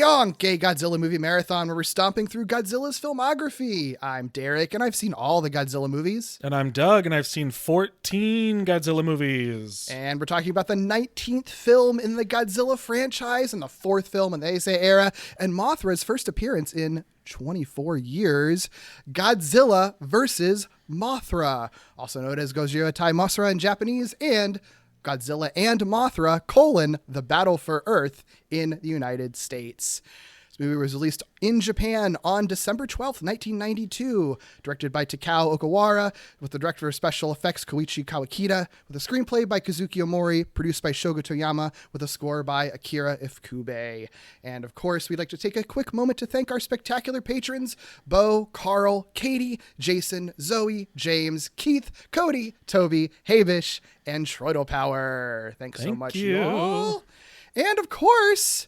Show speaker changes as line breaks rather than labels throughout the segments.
Honk, a Godzilla movie marathon where we're stomping through Godzilla's filmography. I'm Derek, and I've seen all the Godzilla movies.
And I'm Doug, and I've seen 14 Godzilla movies.
And we're talking about the 19th film in the Godzilla franchise and the 4th film in the Heisei era, and Mothra's first appearance in 24 years, Godzilla versus Mothra, also known as Gojira Tai Mothra in Japanese, and Godzilla and Mothra, the Battle for Earth in the United States. This movie was released in Japan on December 12th, 1992, directed by Takao Okawara, with the director of special effects Koichi Kawakita, with a screenplay by Kazuki Omori, produced by Shogo Toyama, with a score by Akira Ifukube. And of course, we'd like to take a quick moment to thank our spectacular patrons, Bo, Carl, Katie, Jason, Zoe, James, Keith, Cody, Toby, Habish, and Troidal Thanks so much, y'all. And of course,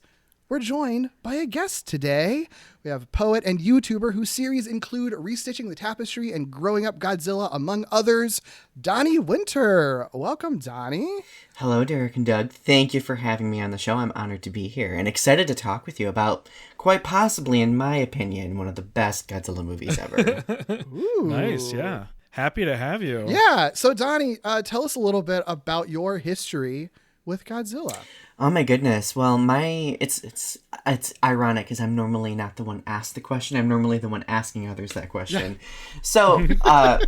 we're joined by a guest today. We have a poet and YouTuber whose series include Restitching the Tapestry and Growing Up Godzilla, among others, Donny Winter. Welcome, Donny.
Hello, Derek and Doug. Thank you for having me on the show. I'm honored to be here and excited to talk with you about, quite possibly, in my opinion, one of the best Godzilla movies ever.
Ooh. Nice, yeah. Happy to have you.
Yeah. So, Donny, tell us a little bit about your history with Godzilla.
Oh my goodness. Well, it's ironic because I'm normally not the one asked the question. I'm normally the one asking others that question. So,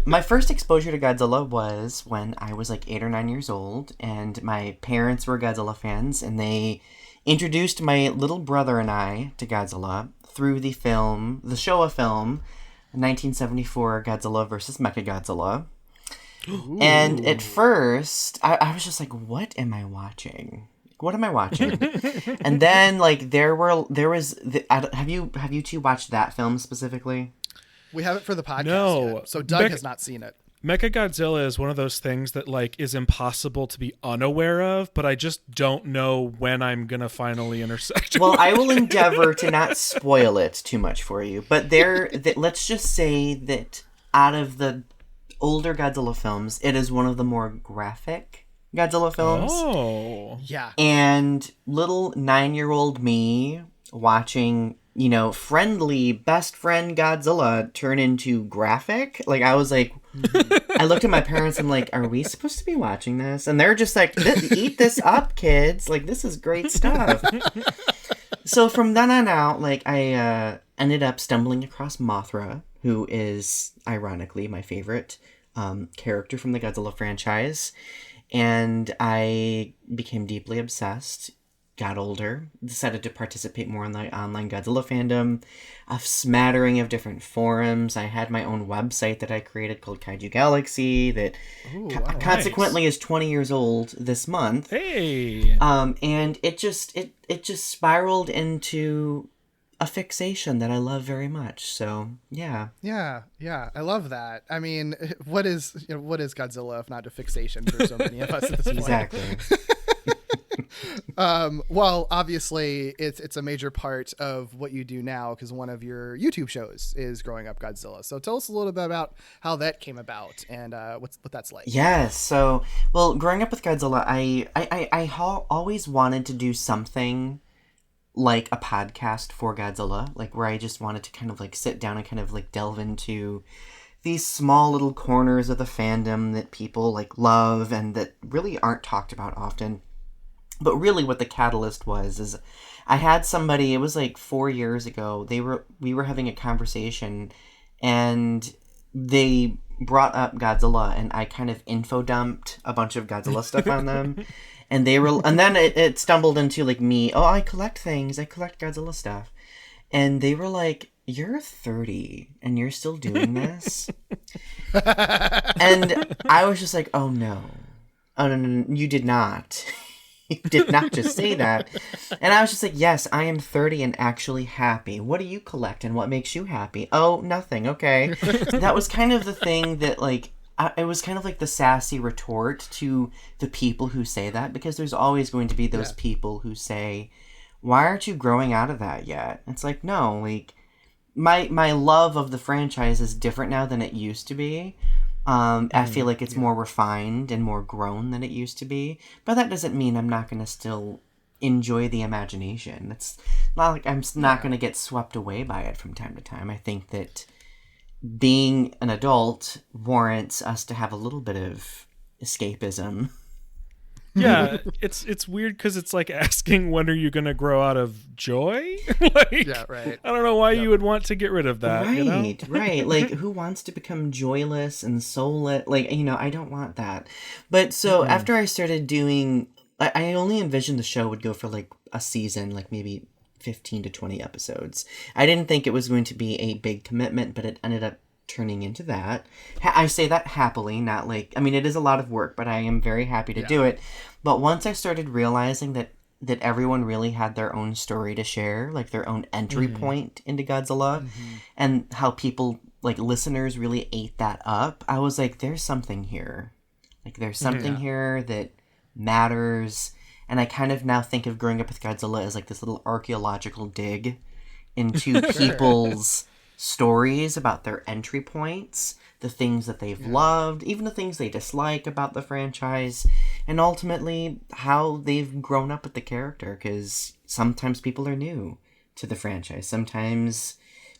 my first exposure to Godzilla was when I was like 8 or 9 years old, and my parents were Godzilla fans, and they introduced my little brother and I to Godzilla through the Showa film, 1974 Godzilla vs. Mechagodzilla. Ooh. And at first, I was just like, what am I watching? What am I watching? And then, like, have you two watched that film specifically?
We have it for the podcast.
No.
Yet, so Doug has not seen it.
Mechagodzilla is one of those things that, like, is impossible to be unaware of, but I just don't know when I'm going to finally intersect.
Well, I will endeavor to not spoil it too much for you, but let's just say that out of the older Godzilla films, it is one of the more graphic Godzilla films.
Oh.
Yeah.
And little 9-year-old me watching, friendly best friend Godzilla turn into graphic. Like, I was like, I looked at my parents, I'm like, are we supposed to be watching this? And they're just like, eat this up, kids. Like, this is great stuff. So from then on out, like, I ended up stumbling across Mothra, who is, ironically, my favorite character from the Godzilla franchise. And I became deeply obsessed, got older, decided to participate more in the online Godzilla fandom, a smattering of different forums. I had my own website that I created called Kaiju Galaxy that consequently is 20 years old this month.
Hey!
And it just spiraled into a fixation that I love very much. So, yeah.
Yeah. I love that. I mean, what is Godzilla if not a fixation for so many of us at this point?
Exactly.
Well, obviously, it's a major part of what you do now because one of your YouTube shows is Growing Up Godzilla. So tell us a little bit about how that came about and what that's like.
Yeah. So, well, growing up with Godzilla, I always wanted to do something like a podcast for Godzilla, like where I just wanted to kind of like sit down and kind of like delve into these small little corners of the fandom that people like love and that really aren't talked about often. But really what the catalyst was is I had somebody, it was like 4 years ago, we were having a conversation and they brought up Godzilla and I kind of info dumped a bunch of Godzilla stuff on them. And then it stumbled into like me. Oh, I collect things. I collect Godzilla stuff. And they were like, you're 30 and you're still doing this? And I was just like, oh no. Oh no, you did not. You did not just say that. And I was just like, yes, I am 30 and actually happy. What do you collect and what makes you happy? Oh, nothing. Okay. So that was kind of the thing that like, it was kind of like the sassy retort to the people who say that, because there's always going to be those people who say, why aren't you growing out of that yet? It's like, no, like my love of the franchise is different now than it used to be. I feel like it's more refined and more grown than it used to be, but that doesn't mean I'm not going to still enjoy the imagination. It's not like I'm not going to get swept away by it from time to time. I think that being an adult warrants us to have a little bit of escapism.
Yeah, it's weird because it's like asking when are you going to grow out of joy? Like,
Yeah, right.
I don't know why you would want to get rid of that.
Right,
you know?
right. Like, who wants to become joyless and soulless? Like, I don't want that. But so after I started doing, I only envisioned the show would go for like a season, like maybe 15 to 20 episodes. I didn't think it was going to be a big commitment, but it ended up turning into that. I say that happily, not like, I mean, it is a lot of work, but I am very happy to do it. But once I started realizing that everyone really had their own story to share, like their own entry point into Godzilla, and how people, like listeners, really ate that up, I was like, there's something here. Like, there's something here that matters. And I kind of now think of growing up with Godzilla as like this little archaeological dig into people's stories about their entry points, the things that they've loved, even the things they dislike about the franchise, and ultimately how they've grown up with the character, because sometimes people are new to the franchise. Sometimes,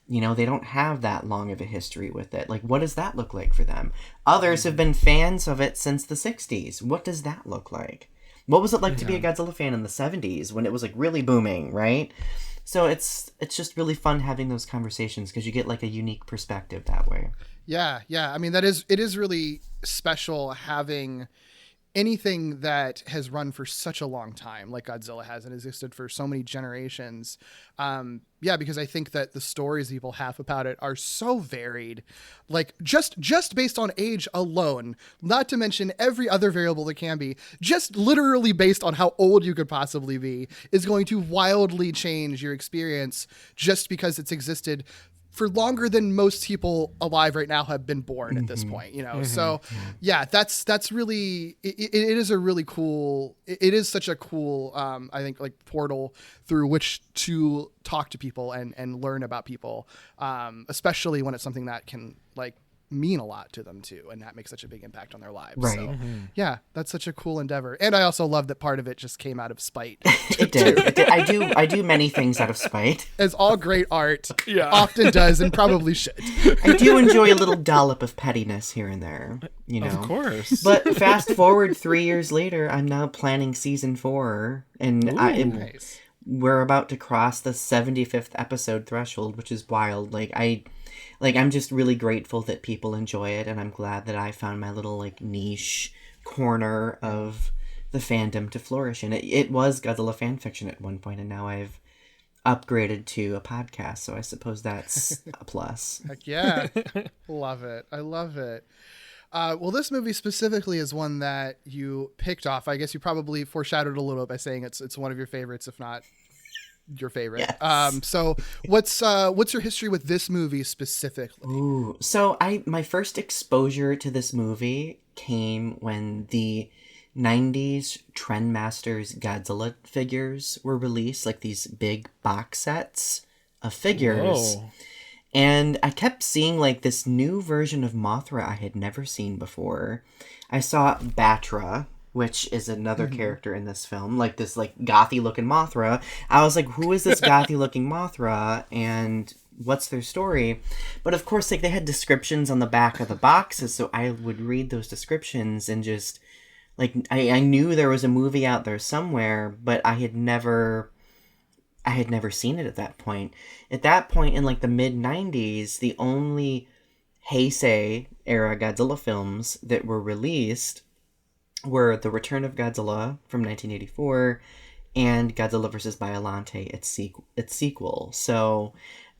they don't have that long of a history with it. Like, what does that look like for them? Others have been fans of it since the 60s. What does that look like? What was it like to be a Godzilla fan in the 70s when it was like really booming, right? So it's just really fun having those conversations because you get like a unique perspective that way.
Yeah. I mean, it is really special having anything that has run for such a long time, like Godzilla has, and existed for so many generations. Because I think that the stories people have about it are so varied, like just based on age alone, not to mention every other variable that can be, just literally based on how old you could possibly be is going to wildly change your experience just because it's existed for longer than most people alive right now have been born at this point, So that's really, it is a really cool, it is such a cool, I think, like portal through which to talk to people and learn about people, especially when it's something that can like mean a lot to them too, and that makes such a big impact on their lives.
Right.
So that's such a cool endeavor. And I also love that part of it just came out of spite.
It did. I do many things out of spite,
as all great art often does and probably should.
I do enjoy a little dollop of pettiness here and there,
Of course.
But fast forward 3 years later, I'm now planning season 4, and
Nice.
we're about to cross the 75th episode threshold, which is wild. I'm just really grateful that people enjoy it, and I'm glad that I found my little like niche corner of the fandom to flourish in. It was Godzilla fan fiction at one point, and now I've upgraded to a podcast, so I suppose that's a plus.
Heck yeah. Love it. I love it. Well, this movie specifically is one that you picked off. I guess you probably foreshadowed a little bit by saying it's one of your favorites, if not your favorite.
Yes.
So what's your history with this movie specifically?
Ooh, so my first exposure to this movie came when the 90s Trendmasters Godzilla figures were released, like these big box sets of figures.
Whoa.
And I kept seeing like this new version of Mothra I had never seen before. I saw Batra, which is another character in this film, like this like gothy looking Mothra. I was like, who is this gothy looking Mothra and what's their story? But of course, like they had descriptions on the back of the boxes, so I would read those descriptions and just like I knew there was a movie out there somewhere, but I had never seen it at that point. At that point in like the mid 90s, the only Heisei era Godzilla films that were released were The Return of Godzilla from 1984 and Godzilla vs. Biollante, its sequel. So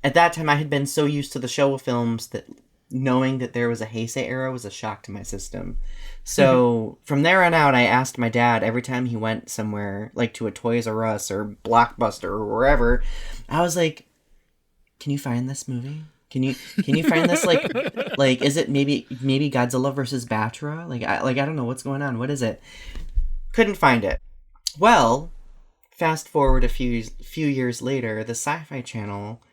at that time, I had been so used to the Showa films that knowing that there was a Heisei era was a shock to my system. So from there on out, I asked my dad every time he went somewhere, like to a Toys R Us or Blockbuster or wherever, I was like, can you find this movie? Can you find this like is it maybe Godzilla versus Batra? I don't know what's going on. What is it? Couldn't find it. Well, fast forward a few years later, the Sci-Fi Channel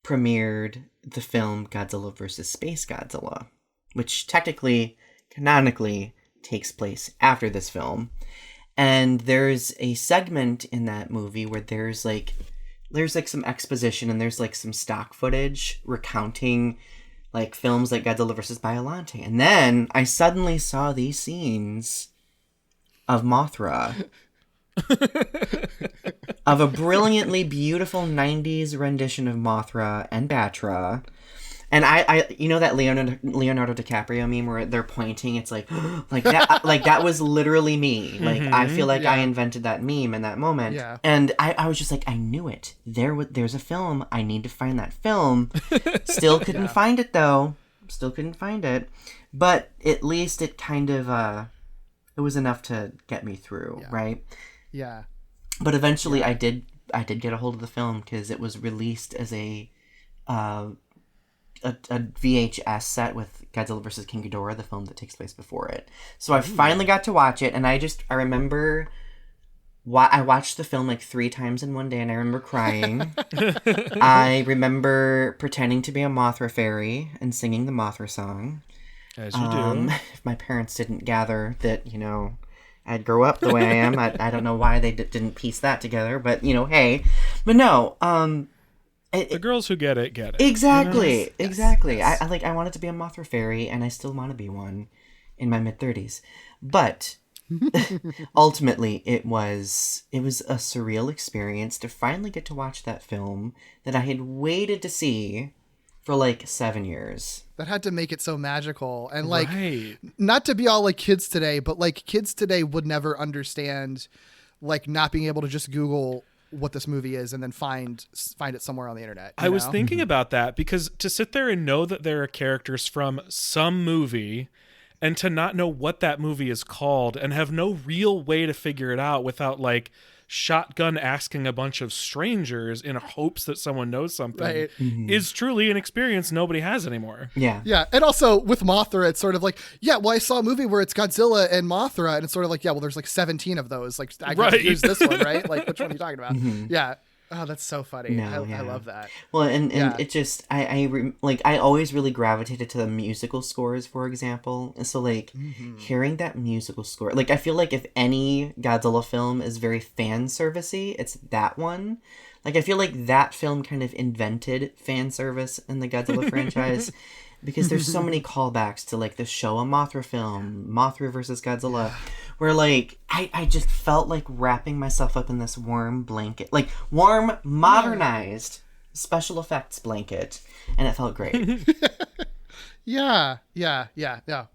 premiered the film Godzilla vs. Space Godzilla, which technically, canonically, takes place after this film. And there's a segment in that movie where there's like some exposition and there's like some stock footage recounting like films like Godzilla vs. Biollante. And then I suddenly saw these scenes of Mothra. Of a brilliantly beautiful 90s rendition of Mothra and Batra. And I you know that Leonardo DiCaprio meme where they're pointing, it's like that was literally me. Like I feel like I invented that meme in that moment.
Yeah.
And I was just like, I knew it. There's a film. I need to find that film. Still couldn't find it though. Still couldn't find it. But at least it kind of it was enough to get me through, right?
Yeah.
But eventually I did get a hold of the film because it was released as a VHS set with Godzilla vs. King Ghidorah, the film that takes place before it. So I finally got to watch it, and I remember I watched the film like 3 times in one day, and I remember crying. I remember pretending to be a Mothra fairy and singing the Mothra song.
As you do.
If my parents didn't gather that, I'd grow up the way I am, I don't know why they didn't piece that together, but, hey. But no,
the girls who get it.
Exactly, exactly.
Yes.
I wanted to be a Mothra fairy, and I still want to be one in my mid-30s. But ultimately, it was a surreal experience to finally get to watch that film that I had waited to see for like 7 years.
That had to make it so magical. And not to be all like kids today, but like kids today would never understand like not being able to just Google what this movie is and then find it somewhere on the internet.
I was thinking about that because to sit there and know that there are characters from some movie and to not know what that movie is called and have no real way to figure it out without like shotgun asking a bunch of strangers in hopes that someone knows something is truly an experience nobody has anymore.
Yeah.
Yeah. And also with Mothra, it's sort of like, I saw a movie where it's Godzilla and Mothra, and it's sort of like, there's like 17 of those. Like, I guess here's this one, right? Like, which one are you talking about? Yeah. Oh, that's so funny.
No,
I love that.
Well, and it just, I always really gravitated to the musical scores, for example. And so, like, hearing that musical score, like, I feel like if any Godzilla film is very fan servicey, it's that one. Like, I feel like that film kind of invented fan service in the Godzilla franchise. Because there's so many callbacks to, like, the Showa Mothra film, Mothra versus Godzilla, where, like, I just felt like wrapping myself up in this warm blanket. Like, warm, modernized special effects blanket. And it felt great.
Yeah.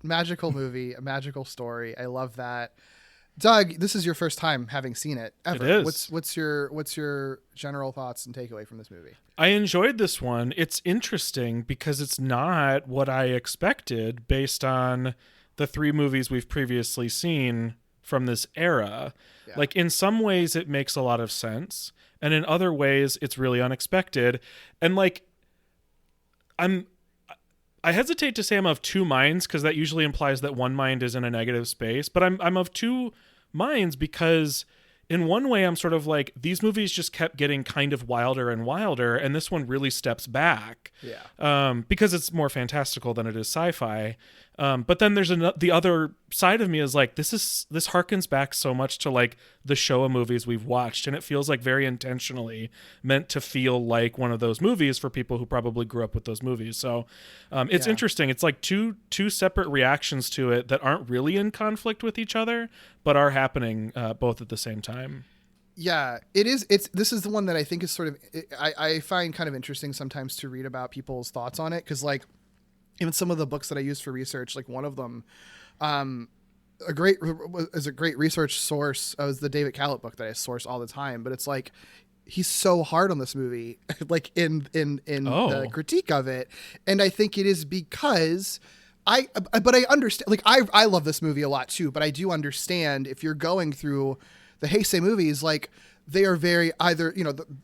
Magical movie, a magical story. I love that. Doug, this is your first time having seen it ever.
It is.
What's your general thoughts and takeaway from this movie?
I enjoyed this one. It's interesting because it's not what I expected based on the 3 movies we've previously seen from this era. Yeah. Like in some ways it makes a lot of sense, and in other ways it's really unexpected. And like I hesitate to say I'm of 2 minds because that usually implies that one mind is in a negative space, but I'm of 2 minds because in one way I'm sort of like these movies just kept getting kind of wilder and wilder, and this one really steps back. Because it's more fantastical than it is sci-fi. But then there's the other side of me is like this harkens back so much to like the Showa movies we've watched, and it feels like very intentionally meant to feel like one of those movies for people who probably grew up with those movies. So it's interesting. It's like two separate reactions to it that aren't really in conflict with each other, but are happening both at the same time.
Yeah, it is. This is the one that I think is sort of, I find kind of interesting sometimes to read about people's thoughts on it. 'Cause like even some of the books that I use for research, like one of them, a great research source was the David Kalat book that I source all the time. But it's like, he's so hard on this movie, like in the critique of it. And I think it is because I understand, like I love this movie a lot too, but I do understand if you're going through the Heisei movies, like they are very either,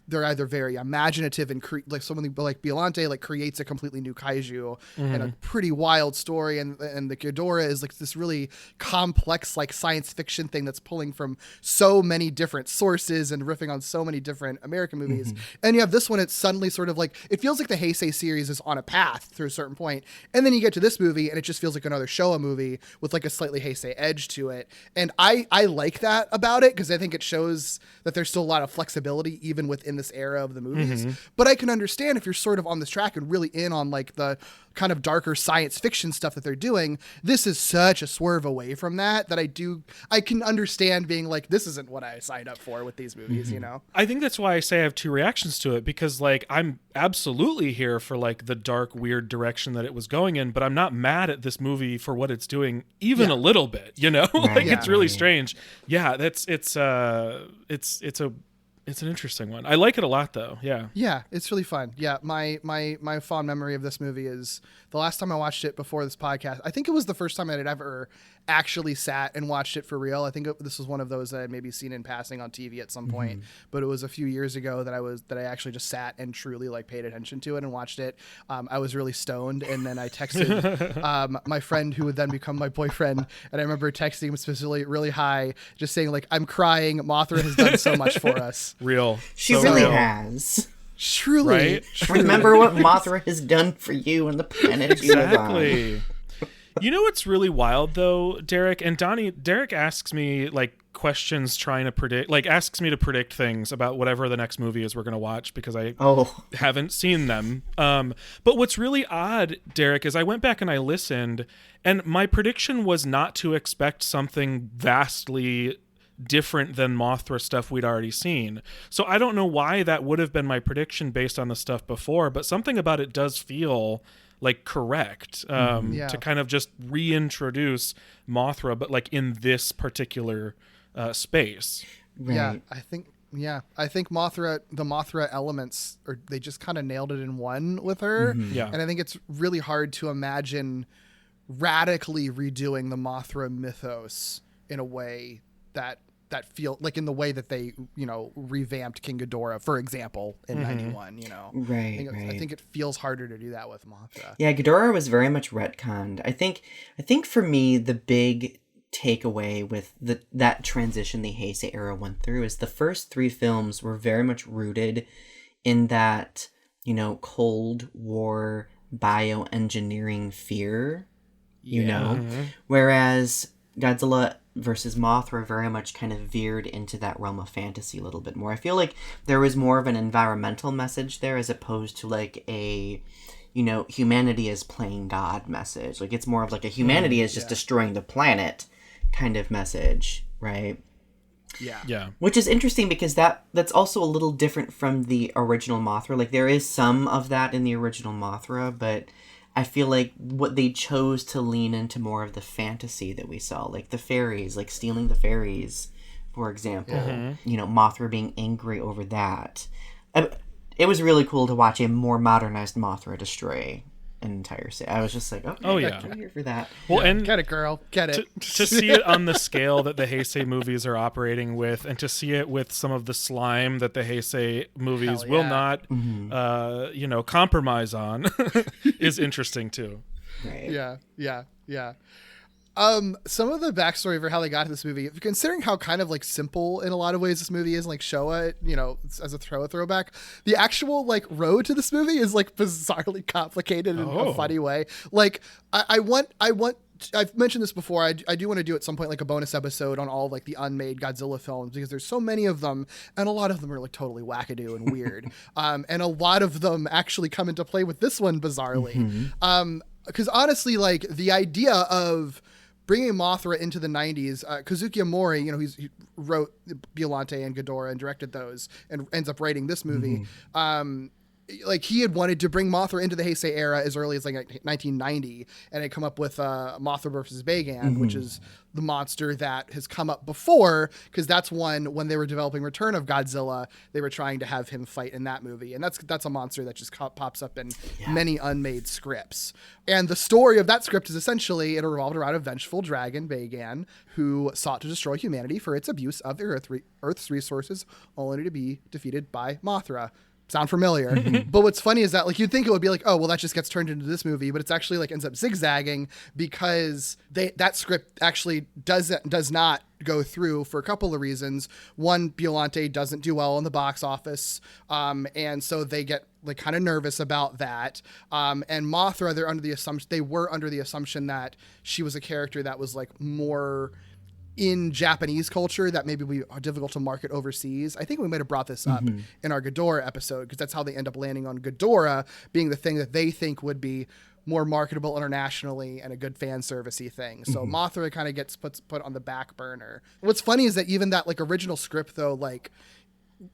they're either very imaginative and like someone like Biollante like creates a completely new kaiju and a pretty wild story. And the Ghidorah is like this really complex, like science fiction thing that's pulling from so many different sources and riffing on so many different American movies. And you have this one, it's suddenly sort of like, it feels like the Heisei series is on a path through a certain point. And then you get to this movie and it just feels like another Showa movie with like a slightly Heisei edge to it. And I like that about it, because I think it shows that there's still a lot of flexibility even within this era of the movies. But I can understand if you're sort of on this track and really in on like the kind of darker science fiction stuff that they're doing, this is such a swerve away from that I can understand being like, this isn't what I signed up for with these movies,
I think that's why I say I have two reactions to it, because like I'm absolutely here for like the dark, weird direction that it was going in, but I'm not mad at this movie for what it's doing even a little bit, like it's really strange. Yeah, it's an interesting one. I like it a lot though. Yeah.
Yeah, it's really fun. Yeah, my fond memory of this movie is the last time I watched it before this podcast. I think it was the first time I had ever actually sat and watched it for real. I think this was one of those that I'd maybe seen in passing on TV at some point, but it was a few years ago that I actually just sat and truly like paid attention to it and watched it. I was really stoned, and then I texted my friend who would then become my boyfriend, and I remember texting him specifically really high, just saying like, I'm crying. Mothra has done so much for us.
Real.
She really has.
Truly.
Right?
Remember what Mothra has done for you and the planet.
Exactly. You know what's really wild though, Derek and Donnie? Derek asks me like questions trying to predict, like asks me to predict things about whatever the next movie is we're going to watch, because I haven't seen them. But what's really odd, Derek, is I went back and I listened, and my prediction was not to expect something vastly different than Mothra stuff we'd already seen. So I don't know why that would have been my prediction based on the stuff before, but something about it does feel like correct to kind of just reintroduce Mothra, but like in this particular space.
Right.
Yeah, I think the Mothra elements, or they just kind of nailed it in one with her.
Yeah.
And I think it's really hard to imagine radically redoing the Mothra mythos in a way that feel like in the way that they, revamped King Ghidorah, for example, in 91,
Right,
I think it feels harder to do that with Mothra.
Yeah, Ghidorah was very much retconned. I think for me, the big takeaway with that transition the Heisei era went through is the first three films were very much rooted in that, Cold War bioengineering fear, whereas Godzilla versus Mothra very much kind of veered into that realm of fantasy a little bit more. I feel like there was more of an environmental message there as opposed to like a, humanity is playing God message. Like it's more of like a humanity is just destroying the planet kind of message, right?
Yeah.
Which is interesting because that's also a little different from the original Mothra. Like there is some of that in the original Mothra, but I feel like what they chose to lean into more of the fantasy that we saw, like the fairies, like stealing the fairies, for example. Mothra being angry over that. It was really cool to watch a more modernized Mothra destroy an entire city. I was just like, okay, I'm here for that.
Well, and
get it, girl, get it.
To see it on the scale that the Heisei movies are operating with, and to see it with some of the slime that the Heisei movies will not, compromise on, is interesting too.
Right. Yeah. Some of the backstory for how they got to this movie, considering how kind of like simple in a lot of ways this movie is, like Showa, as a throwback, the actual like road to this movie is like bizarrely complicated in a funny way. Like I've mentioned this before. I do want to do at some point like a bonus episode on all like the unmade Godzilla films, because there's so many of them, and a lot of them are like totally wackadoo and weird. And a lot of them actually come into play with this one bizarrely. Because honestly, like the idea of bringing Mothra into the 90s, Kazuki Amori, he wrote Biollante and Ghidorah and directed those and ends up writing this movie. like he had wanted to bring Mothra into the Heisei era as early as like 1990, and had come up with Mothra versus Bagan, which is the monster that has come up before, because that's one when they were developing Return of Godzilla, they were trying to have him fight in that movie, and that's a monster that just pops up in many unmade scripts. And the story of that script is essentially it revolved around a vengeful dragon, Bagan, who sought to destroy humanity for its abuse of the Earth's resources, only to be defeated by Mothra. Sound familiar? But what's funny is that like you'd think it would be like, oh well, that just gets turned into this movie, but it's actually like ends up zigzagging because that script actually does not go through for a couple of reasons. One, Biollante doesn't do well in the box office, and so they get like kind of nervous about that. And Mothra, they were under the assumption that she was a character that was like more in Japanese culture that maybe we are difficult to market overseas. I think we might have brought this up in our Ghidorah episode, because that's how they end up landing on Ghidorah being the thing that they think would be more marketable internationally and a good fan servicey thing. So Mothra kind of gets put on the back burner. What's funny is that even that like original script though, like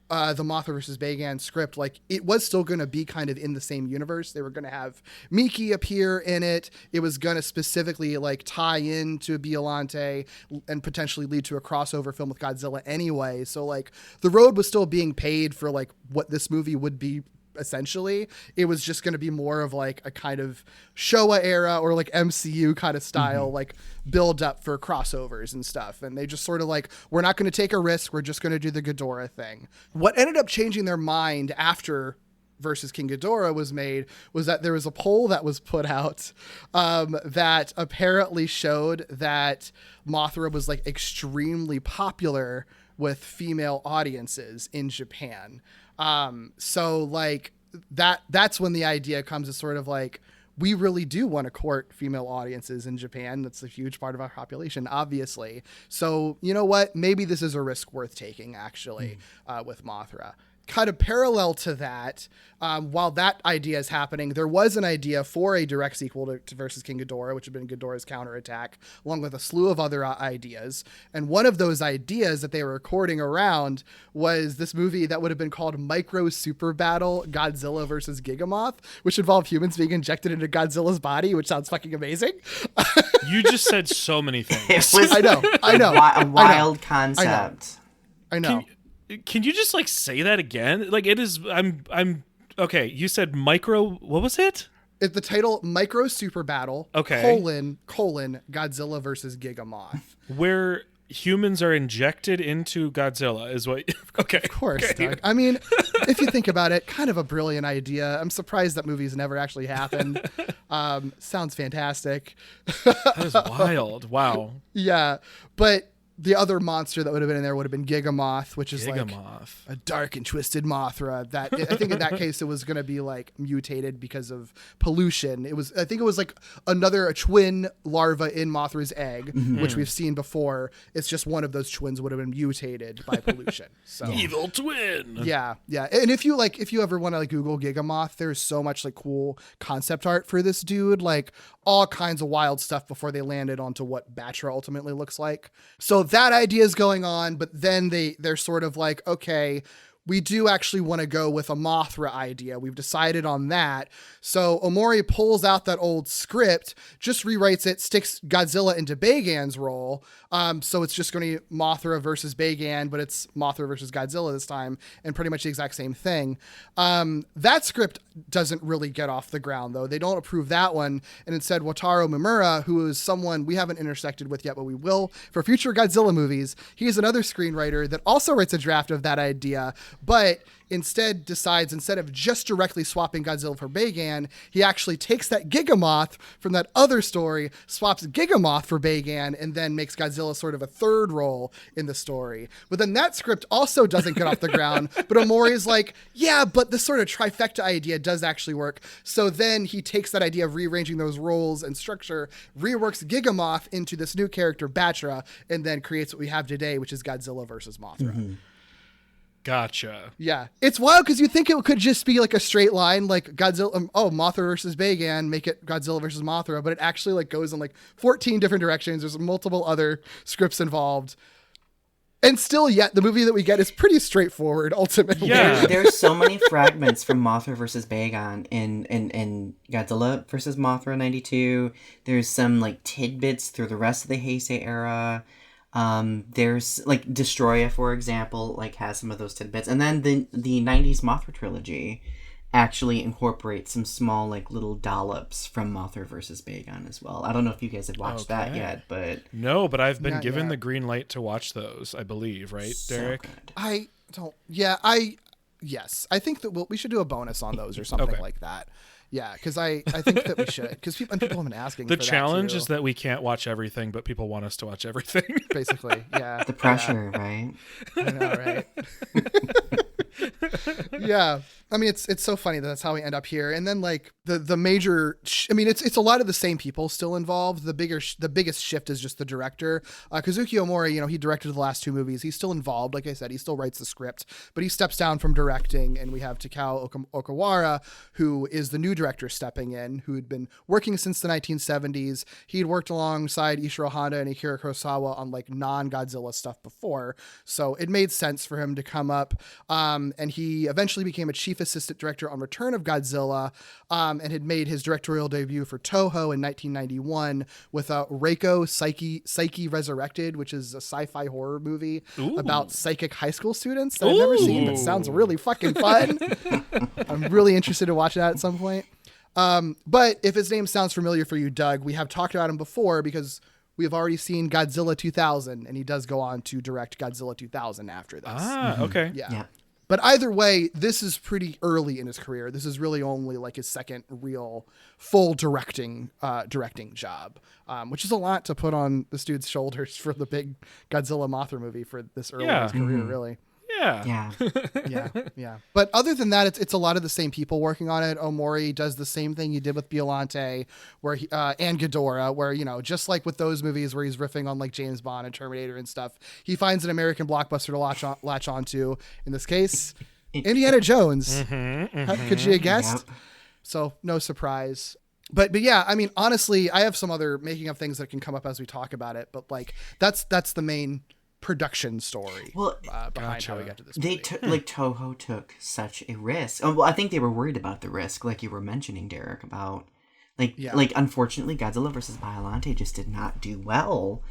the Mothra versus Bagan script, like it was still going to be kind of in the same universe. They were going to have Miki appear in it. It was going to specifically like tie into Biollante and potentially lead to a crossover film with Godzilla anyway. So like the road was still being paid for like what this movie would be. Essentially, it was just going to be more of like a kind of Showa era or like MCU kind of style, like build up for crossovers and stuff. And they just sort of like, we're not going to take a risk. We're just going to do the Ghidorah thing. What ended up changing their mind after versus King Ghidorah was made was that there was a poll that was put out that apparently showed that Mothra was like extremely popular with female audiences in Japan. So like that's when the idea comes to sort of like, we really do want to court female audiences in Japan. That's a huge part of our population, obviously. So you know what? Maybe this is a risk worth taking actually, with Mothra. Kind of parallel to that, while that idea is happening, there was an idea for a direct sequel to versus King Ghidorah, which had been Ghidorah's counterattack, along with a slew of other ideas. And one of those ideas that they were recording around was this movie that would have been called Micro Super Battle Godzilla versus Gigamoth, which involved humans being injected into Godzilla's body, which sounds fucking amazing.
You just said so many things.
It was
I know.
a wild concept.
I know.
Can you just like say that again? Like it is. I'm okay. You said micro. What was it?
It's the title Micro Super Battle.
Okay.
Colon Godzilla versus Gigamoth.
Where humans are injected into Godzilla is what. Okay.
Of course,
okay.
Doug. I mean, if you think about it, kind of a brilliant idea. I'm surprised that movie's never actually happened. Sounds fantastic.
That is wild. Wow.
Yeah, but the other monster that would have been in there would have been Gigamoth, which is like a dark and twisted Mothra. That I think in that case it was going to be like mutated because of pollution. I think it was like a twin larva in Mothra's egg, which we've seen before. It's just one of those twins would have been mutated by pollution. So
evil twin.
Yeah. And if you ever want to like Google Gigamoth, there's so much like cool concept art for this dude, like all kinds of wild stuff before they landed onto what Batra ultimately looks like. So that idea is going on, but then they're sort of like, okay, we do actually want to go with a Mothra idea. We've decided on that. So Omori pulls out that old script, just rewrites it, sticks Godzilla into Bagan's role. So it's just going to be Mothra versus Bagan, but it's Mothra versus Godzilla this time, and pretty much the exact same thing. That script doesn't really get off the ground, though. They don't approve that one. And instead, Wataru Mimura, who is someone we haven't intersected with yet, but we will for future Godzilla movies, he is another screenwriter that also writes a draft of that idea, but instead of just directly swapping Godzilla for Bagan, he actually takes that Gigamoth from that other story, swaps Gigamoth for Bagan, and then makes Godzilla sort of a third role in the story. But then that script also doesn't get off the ground, but Omori is like, yeah, but this sort of trifecta idea does actually work. So then he takes that idea of rearranging those roles and structure, reworks Gigamoth into this new character, Batra, and then creates what we have today, which is Godzilla versus Mothra.
Gotcha.
Yeah. It's wild because you think it could just be like a straight line, like Godzilla, Mothra versus Bagan, make it Godzilla versus Mothra, but it actually like goes in like 14 different directions. There's multiple other scripts involved. And still, yet the movie that we get is pretty straightforward. Ultimately,
Yeah.
There's so many fragments from Mothra versus Bagon in Godzilla versus Mothra '92. There's some like tidbits through the rest of the Heisei era. There's like Destroya, for example, like has some of those tidbits, and then the '90s Mothra trilogy actually incorporates some small like little dollops from Mothra versus Bagon as well. I don't know if you guys have watched that yet, but
No, but I've been
Not
given
yet.
the green light to watch those, I believe, right,
so
Derek?
good.
I don't. Yeah, yes, I think that we should do a bonus on those or something
Okay.
like that. Yeah, because I think that we should, because people have been asking.
The
for
challenge
that
is that we can't watch everything, but people want us to watch everything.
basically, yeah,
The pressure, right?
I know, right? Yeah, I mean, it's so funny that that's how we end up here. And then like the major, I mean, it's a lot of the same people still involved. The biggest shift is just the director. Kazuki Omori, he directed the last two movies. He's still involved. Like I said, he still writes the script, but he steps down from directing. And we have Takao Okawara, who is the new director stepping in, who had been working since the 1970s. He'd worked alongside Ishiro Honda and Akira Kurosawa on like non-Godzilla stuff before, so it made sense for him to come up. And he eventually became a chief assistant director on Return of Godzilla, and had made his directorial debut for Toho in 1991 with Reiko Psyche Resurrected, which is a sci-fi horror movie about psychic high school students that I've never seen, but sounds really fucking fun. I'm really interested in watching that at some point. But if his name sounds familiar for you, Doug, we have talked about him before because we have already seen Godzilla 2000, and he does go on to direct Godzilla 2000 after this.
Okay.
Yeah. But either way, this is pretty early in his career. This is really only like his second real full directing job, which is a lot to put on this dude's shoulders for the big Godzilla Mothra movie for this early in his career, really.
Yeah.
Yeah. But other than that, it's a lot of the same people working on it. Omori does the same thing he did with Biollante, where and Ghidorah, where just like with those movies where he's riffing on like James Bond and Terminator and stuff, he finds an American blockbuster to latch onto. In this case, Indiana Jones. How could you have guessed?
Yep.
So no surprise. But yeah, I mean, honestly, I have some other making of things that can come up as we talk about it. But like that's the main production story behind how we got to this movie.
They took like Toho took such a risk. Oh, well, I think they were worried about the risk, like you were mentioning, Derek, about like unfortunately Godzilla versus Biollante just did not do well.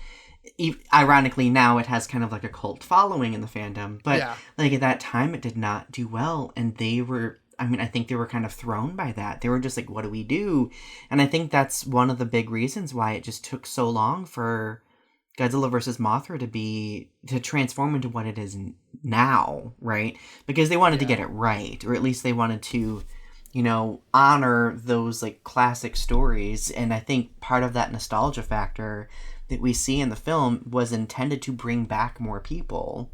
Ironically, now it has kind of like a cult following in the fandom, but like at that time it did not do well, and they were. I mean, I think they were kind of thrown by that. They were just like, "What do we do?" And I think that's one of the big reasons why it just took so long for Godzilla versus Mothra to transform into what it is now, right? Because they wanted to get it right, or at least they wanted to, honor those like classic stories. And I think part of that nostalgia factor that we see in the film was intended to bring back more people.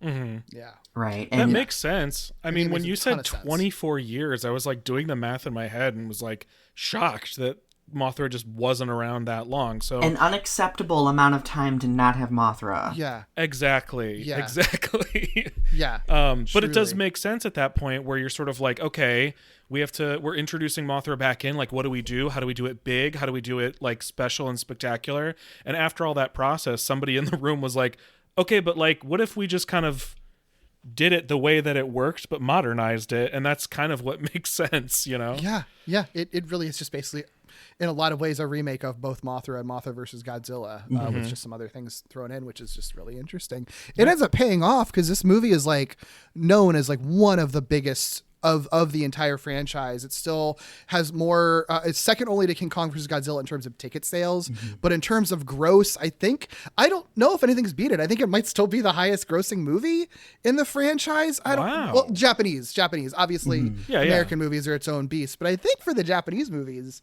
Mm-hmm.
Yeah.
Right.
That
And
makes sense. I mean, when you said
sense.
24 years, I was like doing the math in my head and was like shocked that Mothra just wasn't around that long. So
an unacceptable amount of time to not have Mothra.
Yeah.
Exactly.
Yeah.
Exactly.
Yeah.
But it does
Truly.
make sense at that point where you're sort of like, okay, we're introducing Mothra back in. Like, what do we do? How do we do it big? How do we do it like special and spectacular? And after all that process, somebody in the room was like, okay, but like, what if we just kind of did it the way that it worked, but modernized it? And that's kind of what makes sense,
Yeah. It really is just basically, in a lot of ways, a remake of both Mothra and Mothra versus Godzilla, with just some other things thrown in, which is just really interesting. It ends up paying off because this movie is like known as like one of the biggest of the entire franchise. It still has more, it's second only to King Kong versus Godzilla in terms of ticket sales, but in terms of gross, I don't know if anything's beat it. I think it might still be the highest grossing movie in the franchise. Well, Japanese, obviously American movies are its own beast, but I think for the Japanese movies,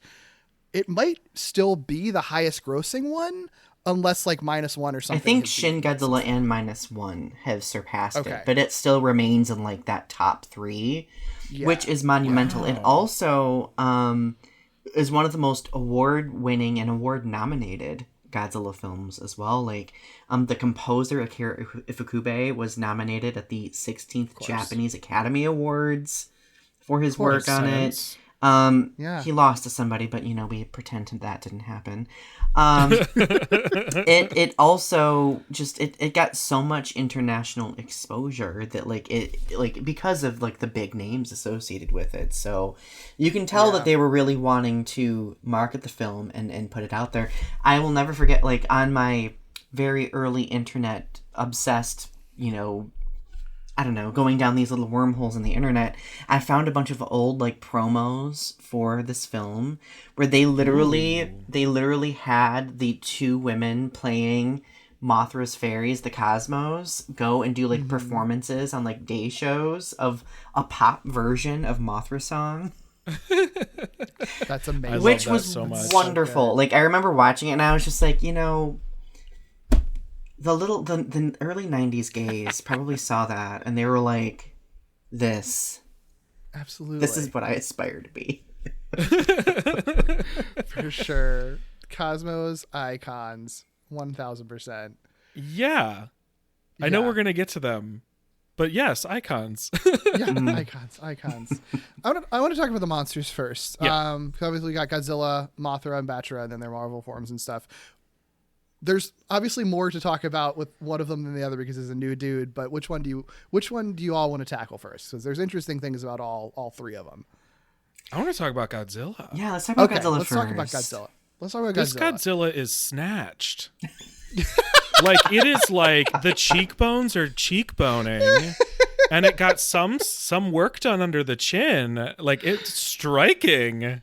it might still be the highest grossing one, unless like -1 or something.
I think Shin Godzilla and -1 have surpassed it, but it still remains in like that top 3, which is monumental. It also is one of the most award-winning and award-nominated Godzilla films as well. Like the composer Akira Ifukube was nominated at the 16th Japanese Academy Awards for his work on it. He lost to somebody, but we pretend that didn't happen. It also just it got so much international exposure that because of the big names associated with it. So you can tell that they were really wanting to market the film and put it out there. I will never forget, on my very early internet obsessed, I don't know, going down these little wormholes in the internet, I found a bunch of old promos for this film where they literally had the two women playing Mothra's fairies, the Cosmos, go and do performances on day shows of a pop version of Mothra song.
That's amazing.
Which was
so much.
Wonderful. I remember watching it and I was just like, the early 90s gays probably saw that and they were like, this is what I aspire to be.
For sure. Cosmos icons 1000%.
Yeah. I know we're gonna get to them, but yes, icons.
Icons. I want to talk about the monsters first. Obviously we got Godzilla, Mothra, and Batra, and then their Marvel forms and stuff. There's obviously more to talk about with one of them than the other because he's a new dude, but which one do you all want to tackle first? Because there's interesting things about all three of them.
I want to talk about Godzilla.
Yeah, let's talk about Godzilla
first. Let's talk about Godzilla.
This Godzilla is snatched. It is the cheekbones are cheekboning, and it got some work done under the chin. It's striking.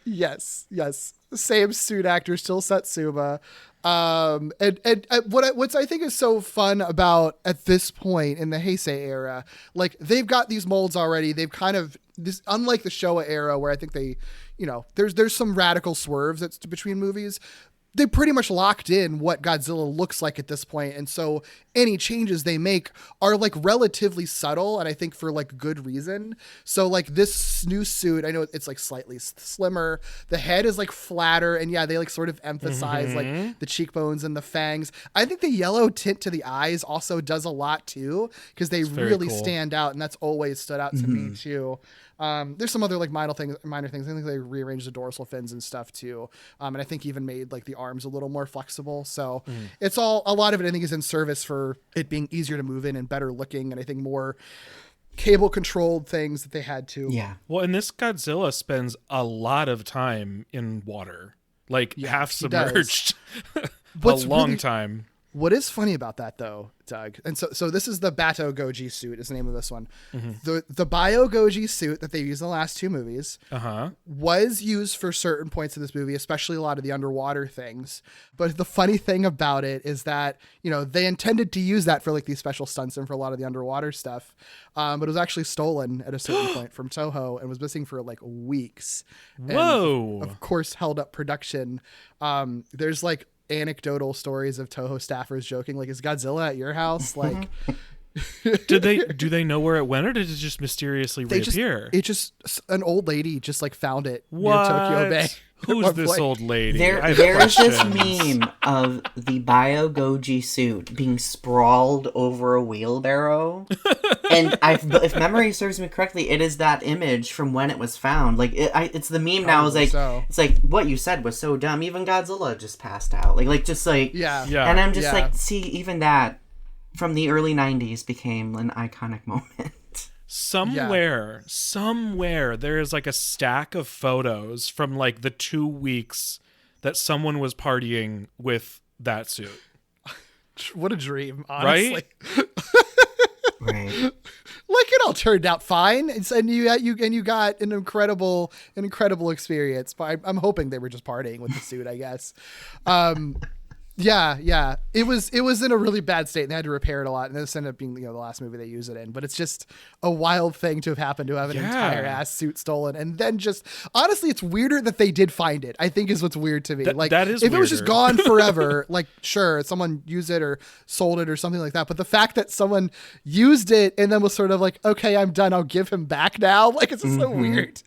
Yes. Same suit actor, still Satsuma. And what I think is so fun about at this point in the Heisei era, they've got these molds already. They've kind of unlike the Showa era where I think they, there's some radical swerves that's between movies. They pretty much locked in what Godzilla looks like at this point. And so any changes they make are relatively subtle. And I think for good reason. So this new suit, I know it's slightly slimmer. The head is flatter. And they sort of emphasize the cheekbones and the fangs. I think the yellow tint to the eyes also does a lot too, because they really stand out. And that's always stood out to me too. There's some other minor things. I think they rearranged the dorsal fins and stuff too. And I think even made the arms a little more flexible. So it's a lot of it I think is in service for it being easier to move in and better looking. And I think more cable controlled things that they had to.
Yeah.
Well, and this Godzilla spends a lot of time in water, half submerged. A long time.
What is funny about that though, Doug, and so this is the Bato Goji suit is the name of this one. The Bio Goji suit that they used in the last two movies was used for certain points of this movie, especially a lot of the underwater things. But the funny thing about it is that, they intended to use that for these special stunts and for a lot of the underwater stuff. But it was actually stolen at a certain point from Toho and was missing for weeks.
Whoa.
And of course held up production. There's anecdotal stories of Toho staffers joking is Godzilla at your house?
Do they know where it went, or did it just mysteriously reappear?
It just an old lady just found it
near
Tokyo Bay.
Who's this old lady?
There is this meme of the Bio Goji suit being sprawled over a wheelbarrow. And if memory serves me correctly, it is that image from when it was found. It's the meme now. It's what you said was so dumb. Even Godzilla just passed out.
Yeah.
And I'm just see, even that from the early 90s became an iconic moment.
Somewhere there is a stack of photos from the 2 weeks that someone was partying with that suit.
What a dream, honestly.
Right? Right.
It all turned out fine, and you got an incredible experience. But I'm hoping they were just partying with the suit, I guess. Yeah. It was in a really bad state and they had to repair it a lot. And this ended up being, the last movie they use it in, but it's just a wild thing to have happened, to have an entire ass suit stolen. And then just, honestly, it's weirder that they did find it, I think is what's weird to me.
That is
if
weirder.
It was just gone forever, sure, someone used it or sold it or something like that. But the fact that someone used it and then was sort of okay, I'm done, I'll give him back now. It's just so weird.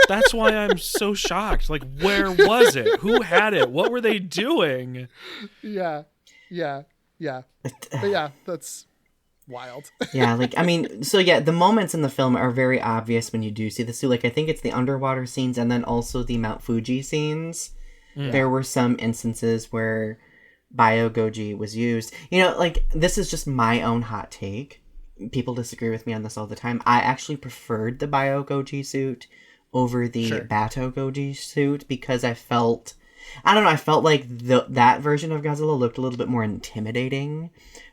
That's why I'm so shocked. Where was it? Who had it? What were they doing?
Yeah. But yeah, that's wild.
Yeah, like, I mean, so yeah, the moments in the film are very obvious when you do see the suit. Like, I think it's the underwater scenes and then also the Mount Fuji scenes. There were some instances where Bio-Goji was used. You know, like, this is just my own hot take. People disagree with me on this all the time. I actually preferred the Bio-Goji suit over the Bato-Goji suit because I felt like that version of Godzilla looked a little bit more intimidating,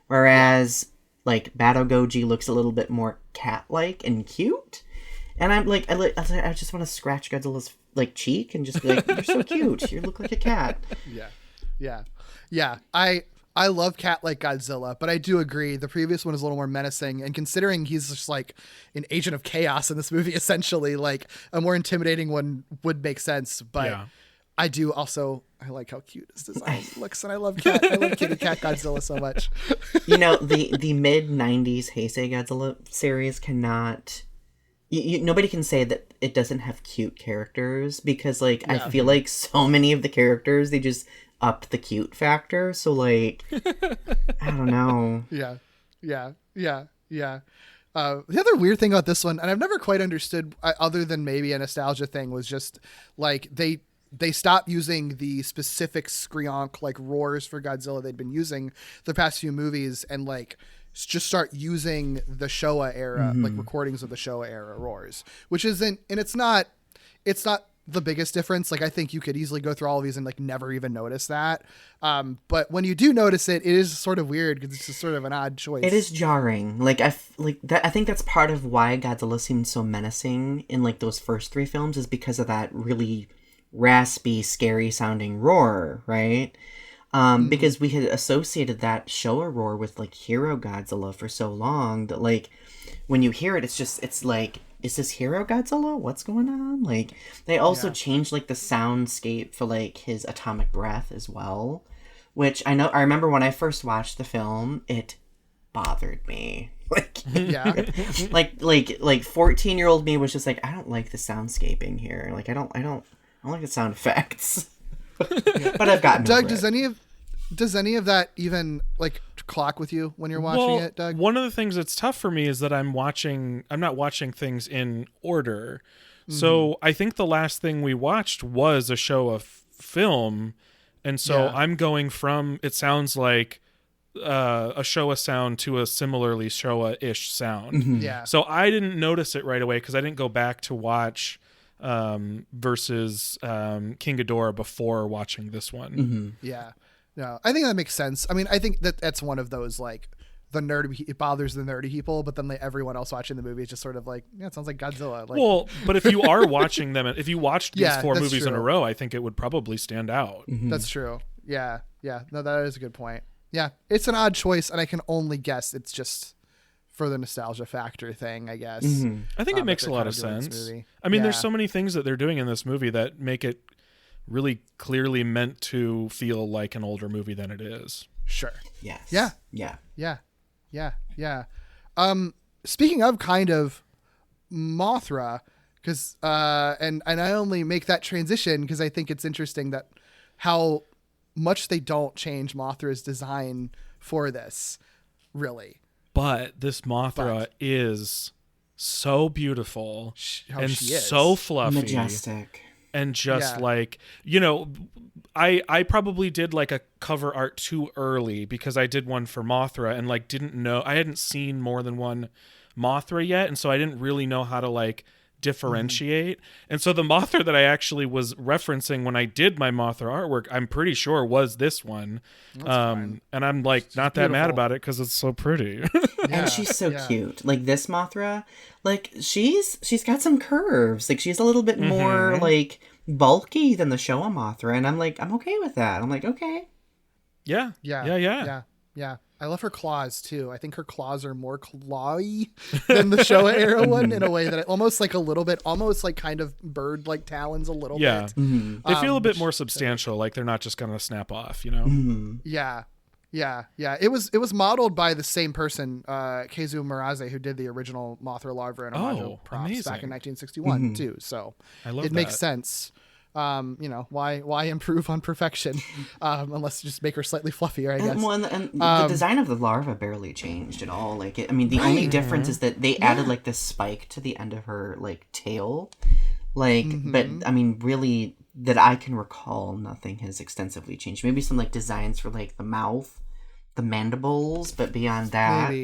whereas like Bato-Goji looks a little bit more cat-like and cute. And I'm like, I just want to scratch Godzilla's like cheek and just be like, "You're so cute. You look like a cat."
Yeah. I love cat-like Godzilla, but I do agree the previous one is a little more menacing. And considering he's just like an agent of chaos in this movie, essentially, like a more intimidating one would make sense. But I do also, I like how cute his design looks, and I love kitty cat Godzilla so much.
You know, the mid '90s Heisei Godzilla series cannot. Nobody can say that it doesn't have cute characters because, like, I feel like so many of the characters, they just up the cute factor. So, like, I don't know.
Yeah. The other weird thing about this one, and I've never quite understood, other than maybe a nostalgia thing, was just like they stopped using the specific screonk like roars for Godzilla they'd been using the past few movies, and like just start using the Showa era, like recordings of the Showa era roars, which isn't, and it's not the biggest difference. Like, I think you could easily go through all of these and like never even notice that. But when you do notice it, it is sort of weird because it's just sort of an odd choice.
It is jarring. Like, I think that's part of why Godzilla seemed so menacing in like those first three films, is because of that really raspy, scary sounding roar, right? Because we had associated that Showa roar with like Hero Godzilla for so long that like when you hear it, it's like, is this Hero Godzilla? What's going on? Like, they also changed like the soundscape for like his atomic breath as well, which I remember when I first watched the film, it bothered me. Like, like 14-year-old me was just like, I don't like the soundscaping here. Like, I don't like the sound effects. But I've gotten
Doug,
over it.
Does any of that even like clock with you when you're watching it, Doug?
One of the things that's tough for me is that I'm not watching things in order. So I think the last thing we watched was a Showa film, and so I'm going from, it sounds like a Showa sound to a similarly Showa-ish sound. So I didn't notice it right away because I didn't go back to watch versus King Ghidorah before watching this one.
No, I think that makes sense. I mean, I think that's one of those like it bothers the nerdy people, but then everyone else watching the movie is just sort of like, yeah, it sounds like Godzilla. Like,
well, but if you are watching them, if you watched these four movies in a row, I think it would probably stand out.
That's true. Yeah. No, that is a good point. Yeah, it's an odd choice, and I can only guess it's just for the nostalgia factor thing, I guess.
I think it makes a lot of sense. I mean, there's so many things that they're doing in this movie that make it really clearly meant to feel like an older movie than it is.
Sure.
Yes.
Yeah. Speaking of kind of Mothra, because and I only make that transition because I think it's interesting that how much they don't change Mothra's design for this, really.
But this Mothra is so beautiful and so fluffy,
majestic.
And just like, you know, I probably did like a cover art too early because I did one for Mothra and like didn't know, I hadn't seen more than one Mothra yet, and so I didn't really know how to like differentiate. And so the Mothra that I actually was referencing when I did my Mothra artwork, I'm pretty sure was this one. And I'm like not that mad about it because it's so pretty.
And she's so cute. Like this Mothra, like she's got some curves. Like she's a little bit more like bulky than the Showa Mothra, and I'm like, I'm okay with that. I'm like, okay.
Yeah.
I love her claws too. I think her claws are more clawy than the Showa era one in a way that almost like a little bit, almost like kind of bird like talons a little bit.
They feel a bit more substantial, like they're not just gonna snap off, you know?
Yeah. It was modeled by the same person, Keizu Murase, who did the original Mothra larva and Amajo props back in 1961 too. So it makes sense. Why improve on perfection, unless you just make her slightly fluffier, I guess.
And the design of the larva barely changed at all. Like, the only difference is that they added like this spike to the end of her like tail. Like, but I mean, really, that I can recall, nothing has extensively changed. Maybe some like designs for like the mouth, the mandibles, but beyond that,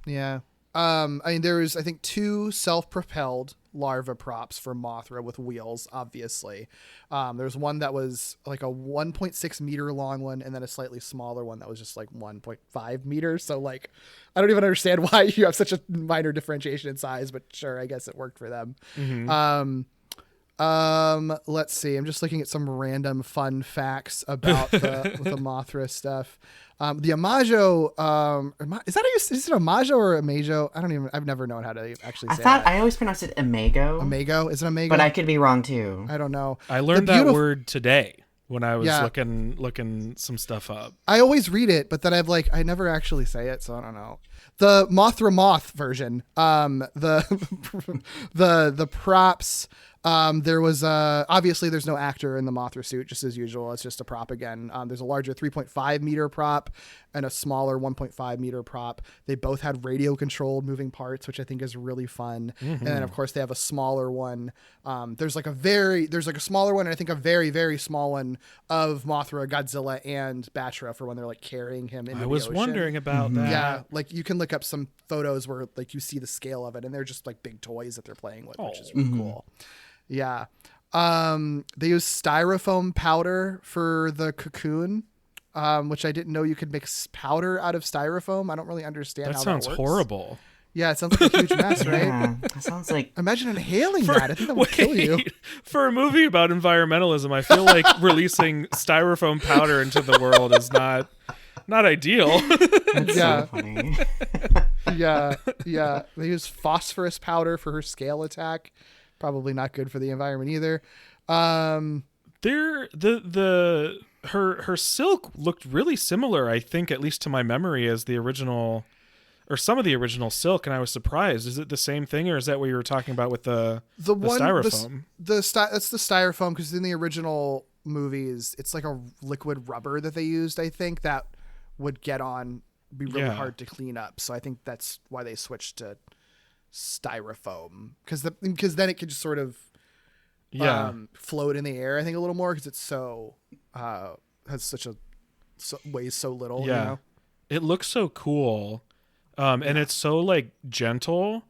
yeah. I mean, there was, I think, 2 self-propelled larva props for Mothra with wheels, obviously. There's one that was like a 1.6 meter long one, and then a slightly smaller one that was just like 1.5 meters. So, like, I don't even understand why you have such a minor differentiation in size, but sure, I guess it worked for them. Let's see. I'm just looking at some random fun facts about the Mothra stuff. The Amajo, is it Amajo or Amajo? I've never known how to actually say that.
I always pronounced it Amago.
Amago? Is it Amago?
But I could be wrong too.
I don't know.
I learned that word today when I was looking some stuff up.
I always read it, but then I never actually say it, so I don't know. The Mothra Moth version, the props. There was obviously there's no actor in the Mothra suit, just as usual. It's just a prop again. There's a larger 3.5 meter prop and a smaller 1.5 meter prop. They both had radio controlled moving parts, which I think is really fun. And then of course they have a smaller one. There's like a smaller one, and I think a very, very small one of Mothra, Godzilla, and Batra for when they're like carrying him into the ocean.
I was wondering about that.
Yeah, like you can look up some photos where like you see the scale of it, and they're just like big toys that they're playing with, which is really cool. Yeah. They use styrofoam powder for the cocoon, which I didn't know you could mix powder out of styrofoam. I don't really understand how that works.
That sounds horrible.
Yeah, it sounds like a huge mess, right?
Yeah, that sounds like...
Imagine inhaling that. I think that would kill you.
For a movie about environmentalism, I feel like releasing styrofoam powder into the world is not ideal.
That's so funny.
Yeah. They use phosphorus powder for her scale attack. Probably not good for the environment either.
Her silk looked really similar, I think, at least to my memory, as the original, or some of the original silk, and I was surprised. Is it the same thing, or is that what you were talking about with the styrofoam?
That's the styrofoam, because in the original movies, it's like a liquid rubber that they used, I think, that would be really hard to clean up. So I think that's why they switched to styrofoam, because then it could just sort of float in the air, I think, a little more, because it's so weighs so little.
Yeah, you know? It looks so cool, and it's so like gentle.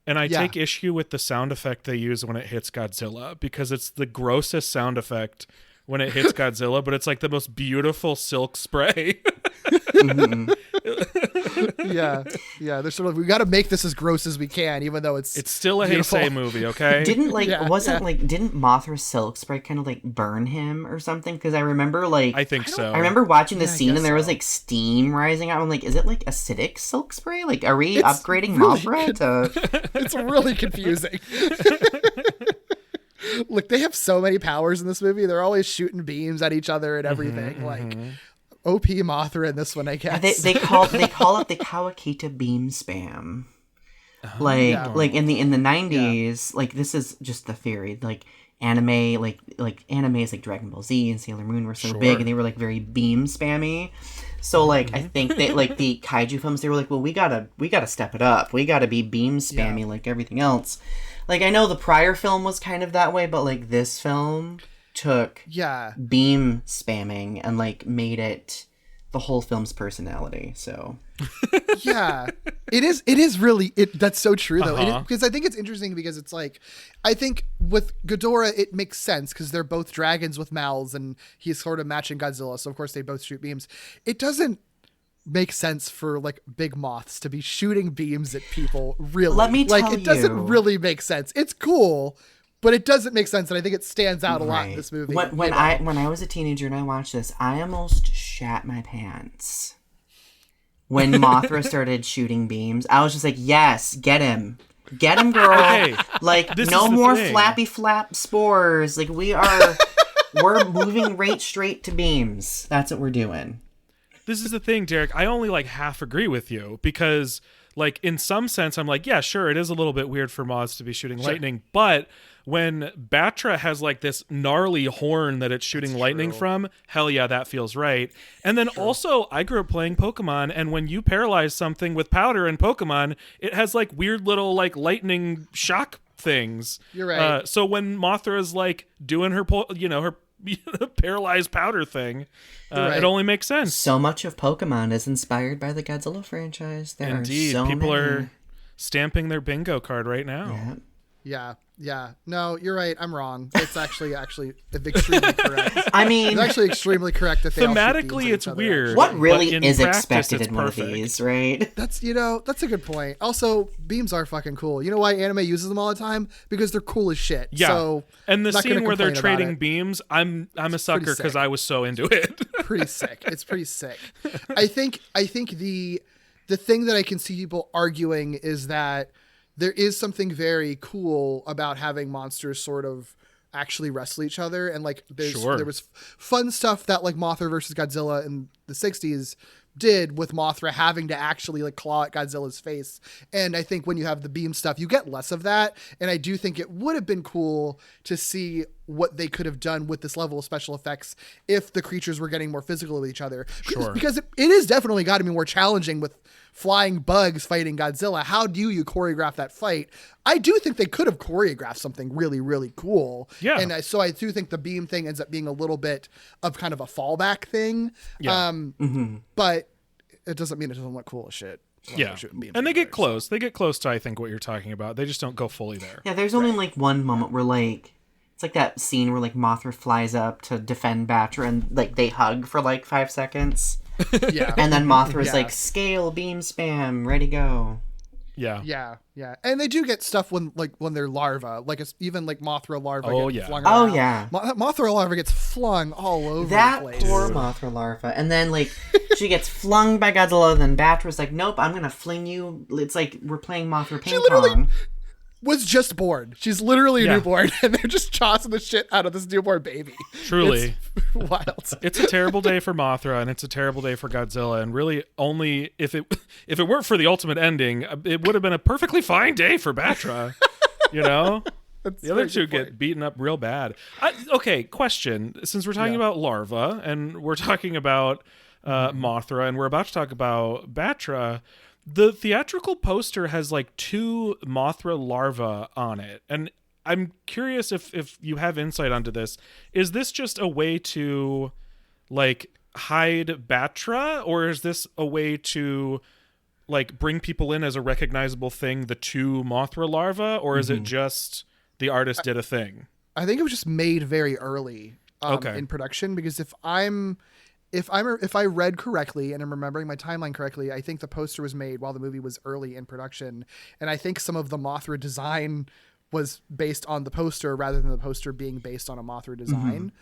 And I take issue with the sound effect they use when it hits Godzilla, because it's the grossest sound effect when it hits Godzilla, but it's like the most beautiful silk spray.
Yeah. They're sort of, we got to make this as gross as we can, even though it's
still a
beautiful.
Heisei movie, okay?
Didn't Mothra's silk spray kind of like burn him or something? Because I remember
I think so.
I remember watching the scene and there was like steam rising out. I'm like, is it like acidic silk spray? Like, are we upgrading Mothra to?
It's really confusing. Look, they have so many powers in this movie. They're always shooting beams at each other and everything. Like OP Mothra in this one, I guess.
They call it the Kawakita beam spam. Like in the 90s, like, this is just the theory. Like anime, like animes like Dragon Ball Z and Sailor Moon were so big, and they were like very beam spammy. So like I think that like the kaiju films, they were like, well, we gotta step it up. We gotta be beam spammy like everything else. Like, I know the prior film was kind of that way, but like this film took beam spamming and like made it the whole film's personality. So
it is really that's so true though. Because I think it's interesting, because it's like, I think with Ghidorah it makes sense because they're both dragons with mouths and he's sort of matching Godzilla, so of course they both shoot beams. It doesn't make sense for like big moths to be shooting beams at people, really.
Let me tell
it doesn't really make sense. It's cool, but it doesn't make sense, and I think it stands out a lot in this movie.
When I was a teenager and I watched this, I almost shat my pants. When Mothra started shooting beams, I was just like, yes, get him, girl.
Okay,
like, no more flappy flap spores. Like, we're moving right straight to beams. That's what we're doing.
This is the thing, Derek. I only like half agree with you, because like in some sense I'm like, yeah, sure, it is a little bit weird for Moths to be shooting lightning, but when Batra has like this gnarly horn that it's shooting lightning from, hell yeah, that feels right. And then also, I grew up playing Pokemon, and when you paralyze something with powder in Pokemon, it has like weird little like lightning shock things.
You're right.
So when Mothra is like doing her, her paralyzed powder thing, it only makes sense.
So much of Pokemon is inspired by the Godzilla franchise.
Indeed, people are stamping their bingo card right now.
Yeah. No, you're right. I'm wrong. It's actually extremely correct.
I mean,
it's actually extremely correct that they
thematically it's weird.
What really
is
expected in movies, right?
That's that's a good point. Also, beams are fucking cool. You know why anime uses them all the time? Because they're cool as shit.
Yeah.
So,
and the scene where they're trading beams, I'm a sucker because I was so into it.
Pretty sick. It's pretty sick. I think the thing that I can see people arguing is that there is something very cool about having monsters sort of actually wrestle each other. And like there was fun stuff that like Mothra versus Godzilla in the 60s did with Mothra having to actually like claw at Godzilla's face. And I think when you have the beam stuff, you get less of that. And I do think it would have been cool to see what they could have done with this level of special effects if the creatures were getting more physical with each other.
Sure.
Because it is definitely got to be more challenging with flying bugs fighting Godzilla. How do you choreograph that fight? I do think they could have choreographed something really, really cool.
Yeah.
And so I do think the beam thing ends up being a little bit of kind of a fallback thing.
Yeah.
But it doesn't mean it doesn't look cool as shit.
Yeah. And they get close. They get close to, I think, what you're talking about. They just don't go fully there.
Yeah, there's only like one moment where like, it's like that scene where like Mothra flies up to defend Batra and like they hug for like 5 seconds.
Yeah.
And then Mothra's like, scale, beam spam, ready, go.
Yeah. And they do get stuff when they're larvae, like even like Mothra larvae get flung
around.
Oh yeah. Mothra larvae gets flung all over
that
the place.
Poor Mothra larva. And then like she gets flung by Godzilla, then Batra's like, nope, I'm gonna fling you. It's like we're playing Mothra ping pong.
Was just born. She's literally a newborn, and they're just tossing the shit out of this newborn baby.
Truly.
It's wild.
It's a terrible day for Mothra, and it's a terrible day for Godzilla, and really only if it weren't for the ultimate ending, it would have been a perfectly fine day for Batra. You know? The other two get beaten up real bad. Okay, question. Since we're talking about larva, and we're talking about Mothra, and we're about to talk about Batra, the theatrical poster has like 2 Mothra larvae on it. And I'm curious if you have insight onto this. Is this just a way to like hide Batra, or is this a way to like bring people in as a recognizable thing, the 2 Mothra larvae, or is it just the artist did a thing?
I think it was just made very early in production, because if I read correctly and I'm remembering my timeline correctly, I think the poster was made while the movie was early in production. And I think some of the Mothra design was based on the poster rather than the poster being based on a Mothra design.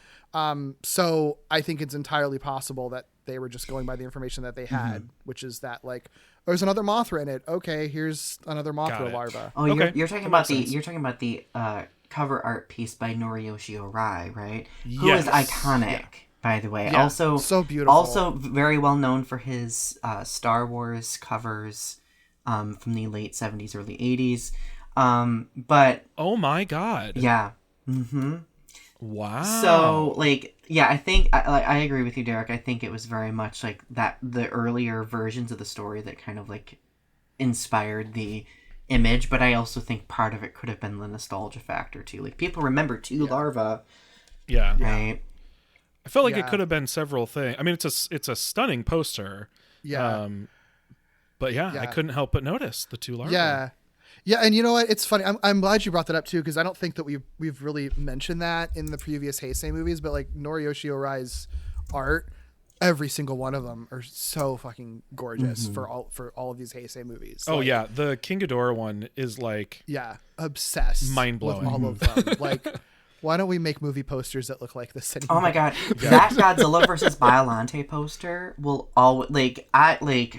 So I think it's entirely possible that they were just going by the information that they had, which is that like, there's another Mothra in it. Okay, here's another Mothra larva.
Oh, you're talking about the cover art piece by Noriyoshi Arai, right?
Yes.
Who is iconic. By the way, also
so beautiful.
Also very well known for his Star Wars covers from the late 70s, early 80s. But
oh my god,
yeah,
wow.
So like, yeah, I think I agree with you, Derek. I think it was very much like that the earlier versions of the story that kind of like inspired the image. But I also think part of it could have been the nostalgia factor too. Like people remember 2 larvae, right?
I felt like it could have been several things. I mean, it's a stunning poster.
Yeah.
But I couldn't help but notice the 2 larvae.
Yeah, and you know what? It's funny. I'm glad you brought that up too, because I don't think that we've really mentioned that in the previous Heisei movies. But like Noriyoshi Arai's art, every single one of them are so fucking gorgeous for all of these Heisei movies.
Oh
like,
yeah, the King Ghidorah one is like
obsessed,
mind blowing.
All of them. Like, why don't we make movie posters that look like this anymore?
Oh my god, that Godzilla versus Biollante poster will always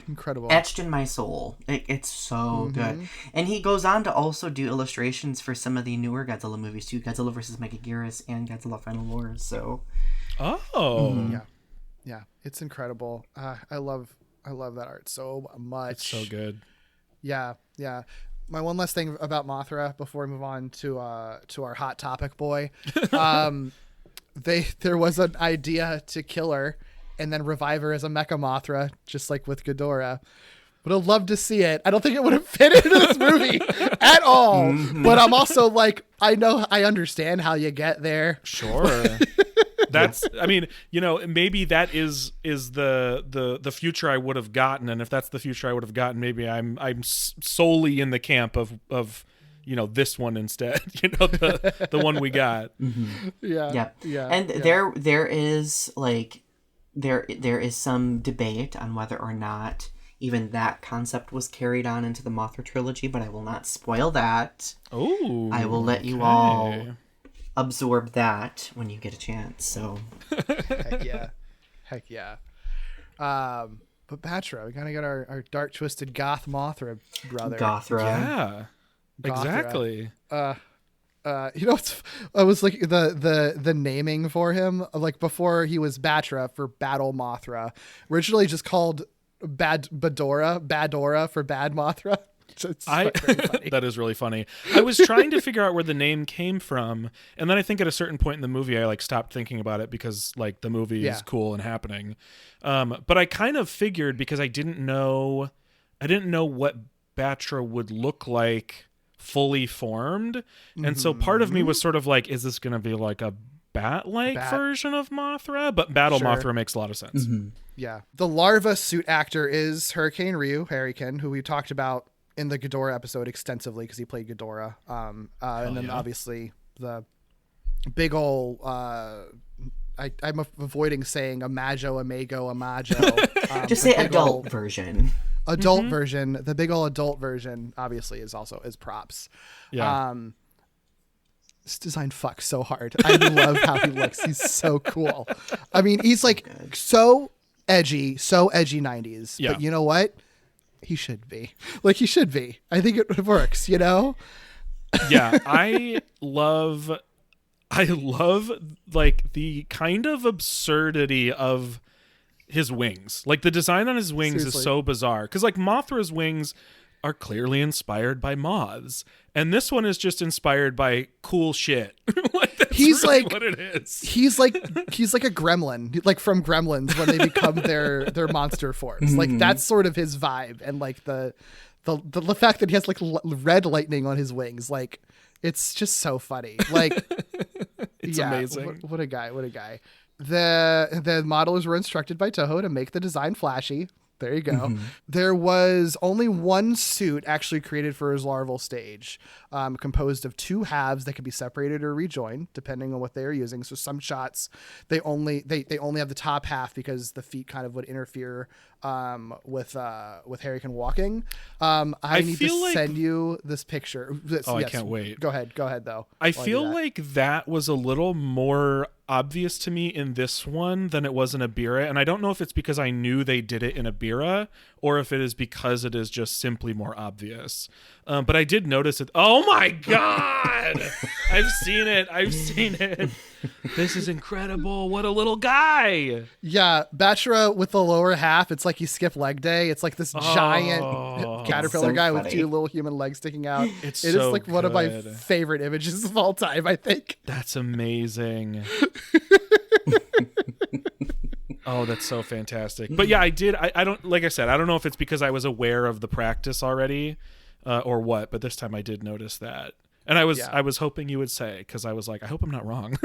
incredible,
etched in my soul. It's so good. And he goes on to also do illustrations for some of the newer Godzilla movies too, Godzilla versus Megaguirus and Godzilla Final Wars. So,
yeah, it's incredible. I love that art so much.
It's so good.
Yeah. My one last thing about Mothra before we move on to our hot topic boy. There was an idea to kill her and then revive her as a Mecha Mothra, just like with Ghidorah. Would have loved to see it. I don't think it would have fit into this movie at all. But I'm also like, I understand how you get there.
Sure. That's, I mean, maybe that is the future I would have gotten, and if that's the future I would have gotten, maybe I'm solely in the camp of this one instead. The one we got.
Yeah.
And there is like there is some debate on whether or not even that concept was carried on into the Mothra trilogy, but I will not spoil that.
Oh,
I will let you all absorb that when you get a chance. So
heck yeah. But Batra, we gotta get our dark twisted goth Mothra brother.
Gothra.
Yeah.
Gothra.
Exactly.
I was like the naming for him, like before he was Batra for Battle Mothra, originally just called Badora for Bad Mothra.
That is really funny. I was trying to figure out where the name came from, and then I think at a certain point in the movie I like stopped thinking about it because like the movie is cool and happening. But I kind of figured, because I didn't know what Batra would look like fully formed, and so part of me was sort of like, is this going to be like a bat-like version of Mothra? But Battle Mothra makes a lot of sense.
Yeah, the larva suit actor is Hurricane Ryu Harrykin, who we talked about in the Ghidorah episode extensively because he played Ghidorah. And then obviously the big ol' I'm avoiding saying Amajo.
Just say adult version.
Adult version. The big ol' adult version obviously is props.
Yeah.
This design fucks so hard. I love how he looks. He's so cool. I mean, he's like so edgy 90s.
Yeah.
But you know what? He should be. Like, he should be. I think it works, Yeah,
I love like the kind of absurdity of his wings. Like the design on his wings is so bizarre, because like Mothra's wings are clearly inspired by moths, and this one is just inspired by cool shit. Like that's really what it is.
He's like a gremlin, like from Gremlins when they become their monster forms. Like that's sort of his vibe, and like the fact that he has like red lightning on his wings, like it's just so funny. Like
it's amazing.
What a guy. The modelers were instructed by Toho to make the design flashy. There you go. There was only one suit actually created for his larval stage, composed of two halves that could be separated or rejoined depending on what they are using. So some shots they only have the top half because the feet kind of would interfere with Harrykin walking. I need to send you this picture.
I can't wait.
Go ahead though.
I feel like that was a little more obvious to me in this one than it was in Abira, and I don't know if it's because I knew they did it in Abira or if it is because it is just simply more obvious. But I did notice it. Oh my god! I've seen it. This is incredible. What a little guy.
Yeah, Batra with the lower half, it's like he skipped leg day. It's like this giant caterpillar guy with two little human legs sticking out. It is like one of my favorite images of all time, I think.
That's amazing. Oh, that's so fantastic. But yeah, I don't, like I said, I don't know if it's because I was aware of the practice already or what, but this time I did notice that. And I was hoping you would say, because I was like, I hope I'm not wrong.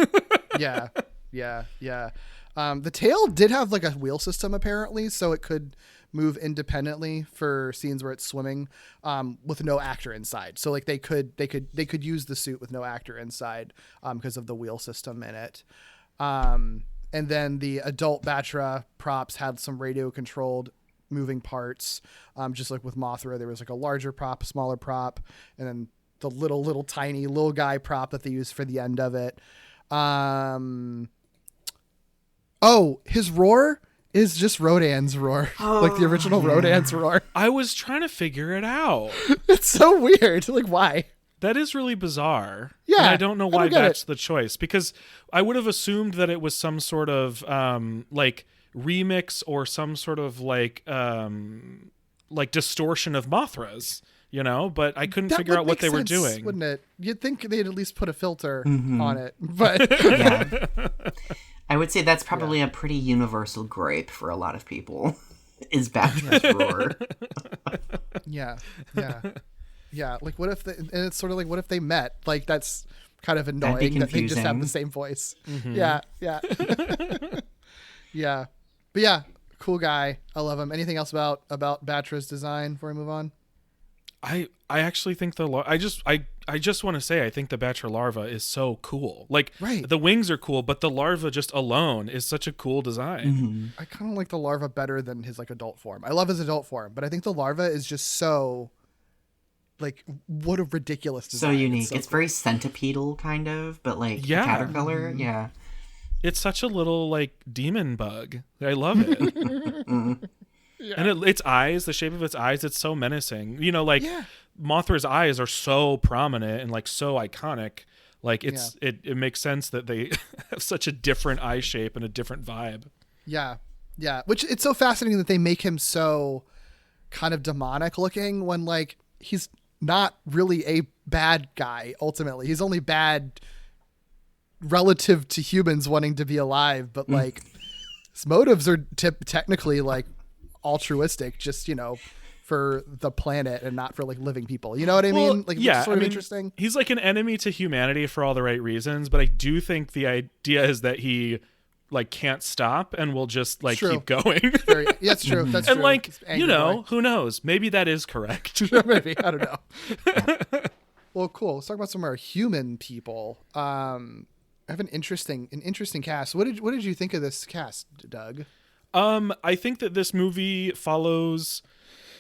Yeah. The tail did have like a wheel system apparently, so it could move independently for scenes where it's swimming with no actor inside. So like they could use the suit with no actor inside because of the wheel system in it. And then the adult Batra props had some radio controlled moving parts. Just like with Mothra, there was like a larger prop, a smaller prop, and then the little tiny little guy prop that they used for the end of it. His roar is just Rodan's roar, like the original Rodan's roar.
I was trying to figure it out.
It's so weird. Like, why?
That is really bizarre.
Yeah,
and I don't know why that's the choice, because I would have assumed that it was some sort of like remix or some sort of like like distortion of Mothra's, but I couldn't
That
figure
would
out what
make
they were
sense,
doing.
wouldn't it? You'd think they'd at least put a filter on it, but
Yeah. I would say that's probably a pretty universal gripe for a lot of people, is Batra's roar.
yeah. Like, what if and it's sort of like, what if they met? Like, that's kind of annoying that they just have the same voice. Yeah. Yeah. But yeah, cool guy. I love him. Anything else about Batra's design before we move on?
I actually think I just want to say I think the Batra larva is so cool. Like,
right.
The wings are cool, but the larva just alone is such a cool design.
I kind of like the larva better than his like adult form. I love his adult form, but I think the larva is just so like, what a ridiculous design.
So unique.
So
it's
cool.
very centipedal kind of, but like a caterpillar. Yeah.
It's such a little like demon bug. I love it.
Yeah.
And its eyes, the shape of its eyes, it's so menacing. Mothra's eyes are so prominent and like so iconic. Like it makes sense that they have such a different eye shape and a different vibe.
Yeah. Which it's so fascinating that they make him so kind of demonic looking when like he's not really a bad guy. Ultimately, he's only bad relative to humans wanting to be alive, but like his motives are technically like altruistic, just for the planet and not for like living people. You know what I mean? Like,
yeah,
sort of interesting.
He's like an enemy to humanity for all the right reasons, but I do think the idea is that he like can't stop and will just like keep going.
That's true. That's
and
true.
like who knows? Maybe that is correct.
Maybe, I don't know. Well, cool. Let's talk about some of our human people. I have an interesting cast. What did you think of this cast, Doug?
I think that this movie follows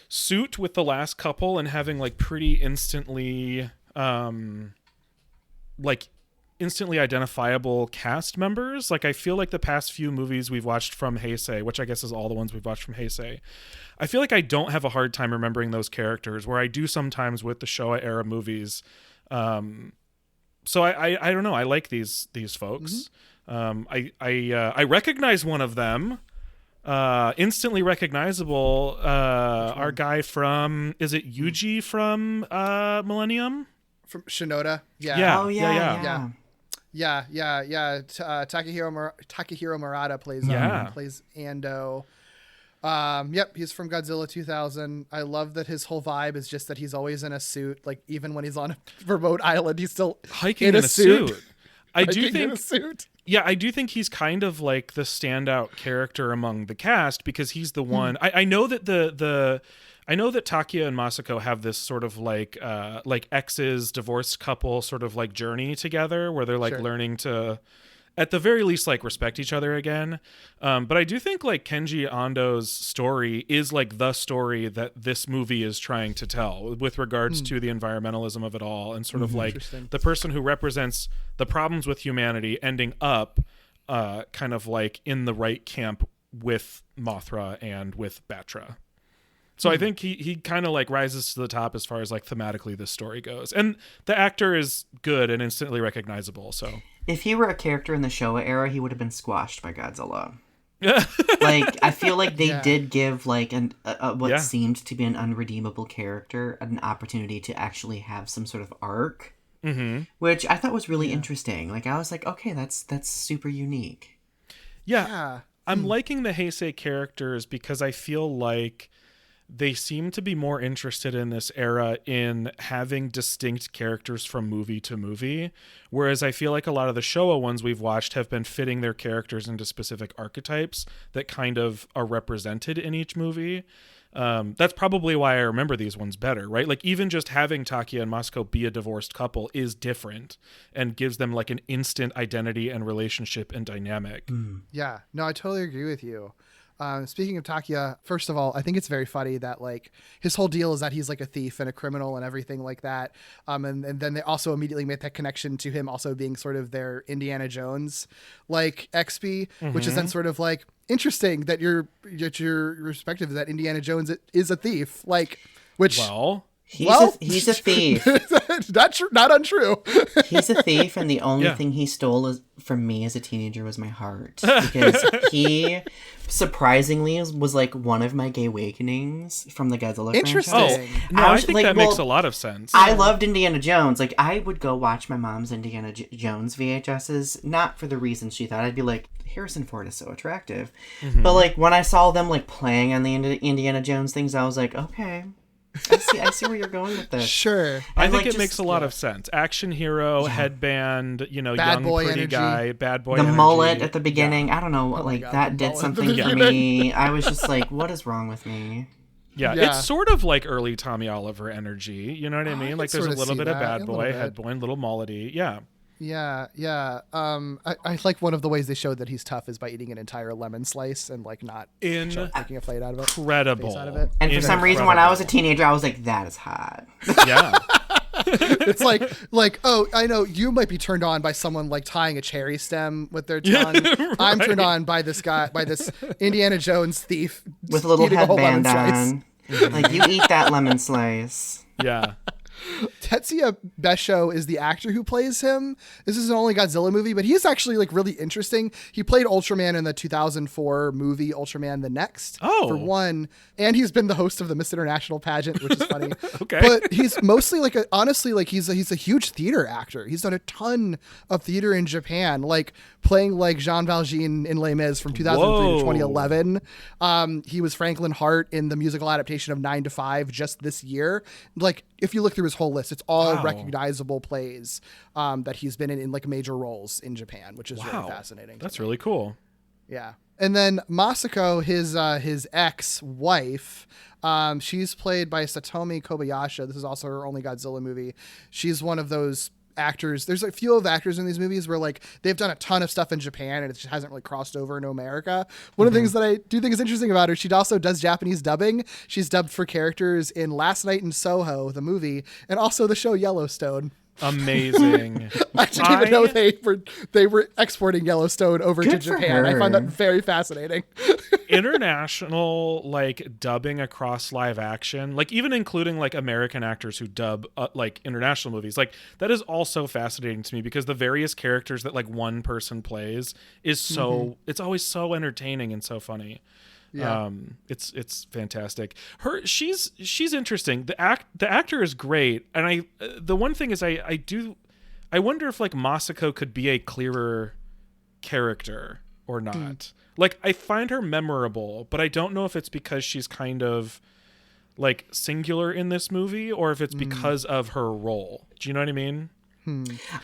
suit with the last couple and having like pretty instantly identifiable cast members. Like, I feel like the past few movies we've watched from Heisei, which I guess is all the ones we've watched from Heisei, I feel like I don't have a hard time remembering those characters, where I do sometimes with the Showa era movies. So I don't know. I like these folks. I recognize one of them. Instantly recognizable. Our guy from, is it Yuji from Millennium?
From Shinoda?
Oh yeah.
Takahiro Murata plays Ando. Yep, he's from Godzilla 2000. I love that his whole vibe is just that he's always in a suit. Like, even when he's on a remote island, he's still
hiking in a suit. I do think he's kind of like the standout character among the cast, because he's the one. I know that I know that Takia and Masako have this sort of like exes, divorced couple sort of like journey together, where they're like learning to, at the very least, like respect each other again. But I do think like Kenji Ando's story is like the story that this movie is trying to tell with regards to the environmentalism of it all, and sort of like the person who represents the problems with humanity ending up kind of like in the right camp with Mothra and with Batra. So I think he kind of like rises to the top as far as like thematically this story goes. And the actor is good and instantly recognizable. So
if he were a character in the Showa era, he would have been squashed by Godzilla. Like, I feel like they did give like what seemed to be an unredeemable character an opportunity to actually have some sort of arc, which I thought was really interesting. Like, I was like, okay, that's super unique.
Yeah. I'm liking the Heisei characters because I feel like they seem to be more interested in this era in having distinct characters from movie to movie, whereas I feel like a lot of the Showa ones we've watched have been fitting their characters into specific archetypes that kind of are represented in each movie. That's probably why I remember these ones better, right? Like, even just having Takia and Masako be a divorced couple is different and gives them like an instant identity and relationship and dynamic.
Yeah, no, I totally agree with you. Speaking of Takia, first of all, I think it's very funny that like his whole deal is that he's like a thief and a criminal and everything like that. And then they also immediately make that connection to him also being sort of their Indiana Jones like XP, which is then sort of like interesting that your perspective is that Indiana Jones is a thief, like, which
He's a thief.
Not untrue.
He's a thief, and the only thing he stole from me as a teenager was my heart. Because he, surprisingly, was like one of my gay awakenings from the Godzilla
Interesting.
franchise.
No, I think that makes a lot of sense.
I loved Indiana Jones. Like, I would go watch my mom's Indiana Jones VHSs, not for the reasons she thought. I'd be like, Harrison Ford is so attractive. But, like, when I saw them, like, playing on the Indiana Jones things, I was like, okay. I see where you're going with this.
Sure.
I think it makes a lot of sense. Action hero, headband,
bad
young
boy
pretty
energy.
guy, bad boy
The
energy.
mullet at the beginning, I don't know,
God,
that did something for me. I was just like, what is wrong with me?
Yeah, it's sort of like early Tommy Oliver energy. You know what I mean? Like there's a little bit of bad boy, head boy, little mullety. Yeah.
Yeah. I like one of the ways they showed that he's tough is by eating an entire lemon slice and like not taking a plate out of it.
Incredible.
Out of it.
And for some reason, when I was a teenager, I was like, that is hot.
Yeah.
It's like, oh, I know you might be turned on by someone like tying a cherry stem with their tongue. Right. I'm turned on by this Indiana Jones thief
with a little headband
on.
Like, you eat that lemon slice.
Yeah.
Tetsuya Basho is the actor who plays him. This is an only Godzilla movie, but he's actually like really interesting. He played Ultraman in the 2004 movie Ultraman the Next, for one, and he's been the host of the Miss International pageant, which is funny.
Okay.
But he's mostly like honestly like he's a huge theater actor. He's done a ton of theater in Japan, like playing like Jean Valjean in Les Mis from 2003 to 2011. He was Franklin Hart in the musical adaptation of 9 to 5 just this year. Like, if you look through his whole list, it's all recognizable plays that he's been in like major roles in Japan, which is really fascinating.
That's really cool.
Yeah. And then Masako, his ex-wife, she's played by Satomi Kobayashi. This is also her only Godzilla movie. She's one of those actors. There's a few of actors in these movies where like they've done a ton of stuff in Japan and it just hasn't really crossed over into America. One of the things that I do think is interesting about her, she also does Japanese dubbing. She's dubbed for characters in Last Night in Soho, the movie, and also the show Yellowstone.
Amazing.
I didn't even know they were exporting Yellowstone over to Japan. I find that very fascinating.
International like dubbing across live action, like even including like American actors who dub like international movies, like that is also fascinating to me because the various characters that like one person plays is so it's always so entertaining and so funny. Yeah. It's fantastic. She's interesting. The actor is great, and the one thing is I wonder if like Masako could be a clearer character or not. Like, I find her memorable, but I don't know if it's because she's kind of like singular in this movie or if it's because of her role. Do you know what I mean?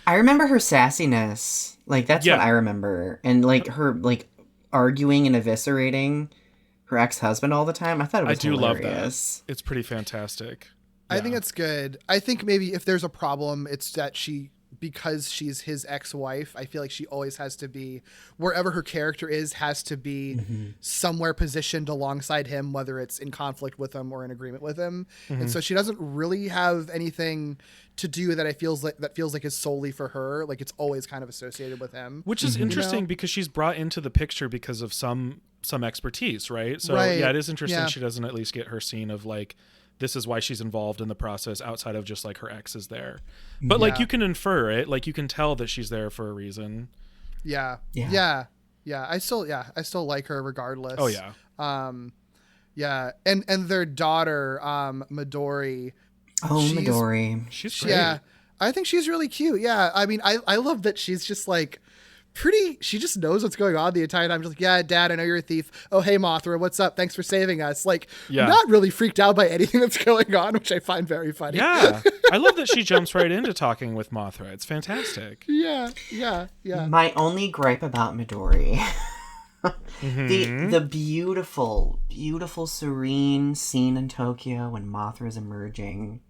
I remember her sassiness. Like, that's what I remember. And like her like arguing and eviscerating her ex-husband all the time. I thought it was hilarious.
Love that. It's pretty fantastic.
I think it's good. I think maybe if there's a problem, it's that because she's his ex-wife, I feel like she always has to be, wherever her character is, has to be somewhere positioned alongside him, whether it's in conflict with him or in agreement with him. And so she doesn't really have anything to do that feels like is solely for her. Like, it's always kind of associated with him.
Which is interesting because she's brought into the picture because of some expertise, right? So yeah, it is interesting she doesn't at least get her scene of like, this is why she's involved in the process outside of just like her ex is there. But like you can infer it, like you can tell that she's there for a reason.
Yeah. I still like her regardless.
Oh yeah.
And their daughter, Midori.
Midori.
She's great.
Yeah. I think she's really cute. Yeah. I mean, I love that she's just like she just knows what's going on the entire time. She's like, yeah, Dad, I know you're a thief. Oh, hey, Mothra, what's up? Thanks for saving us. Like, not really freaked out by anything that's going on, which I find very funny.
Yeah. I love that she jumps right into talking with Mothra. It's fantastic.
Yeah.
My only gripe about Midori, the beautiful, beautiful, serene scene in Tokyo when Mothra's emerging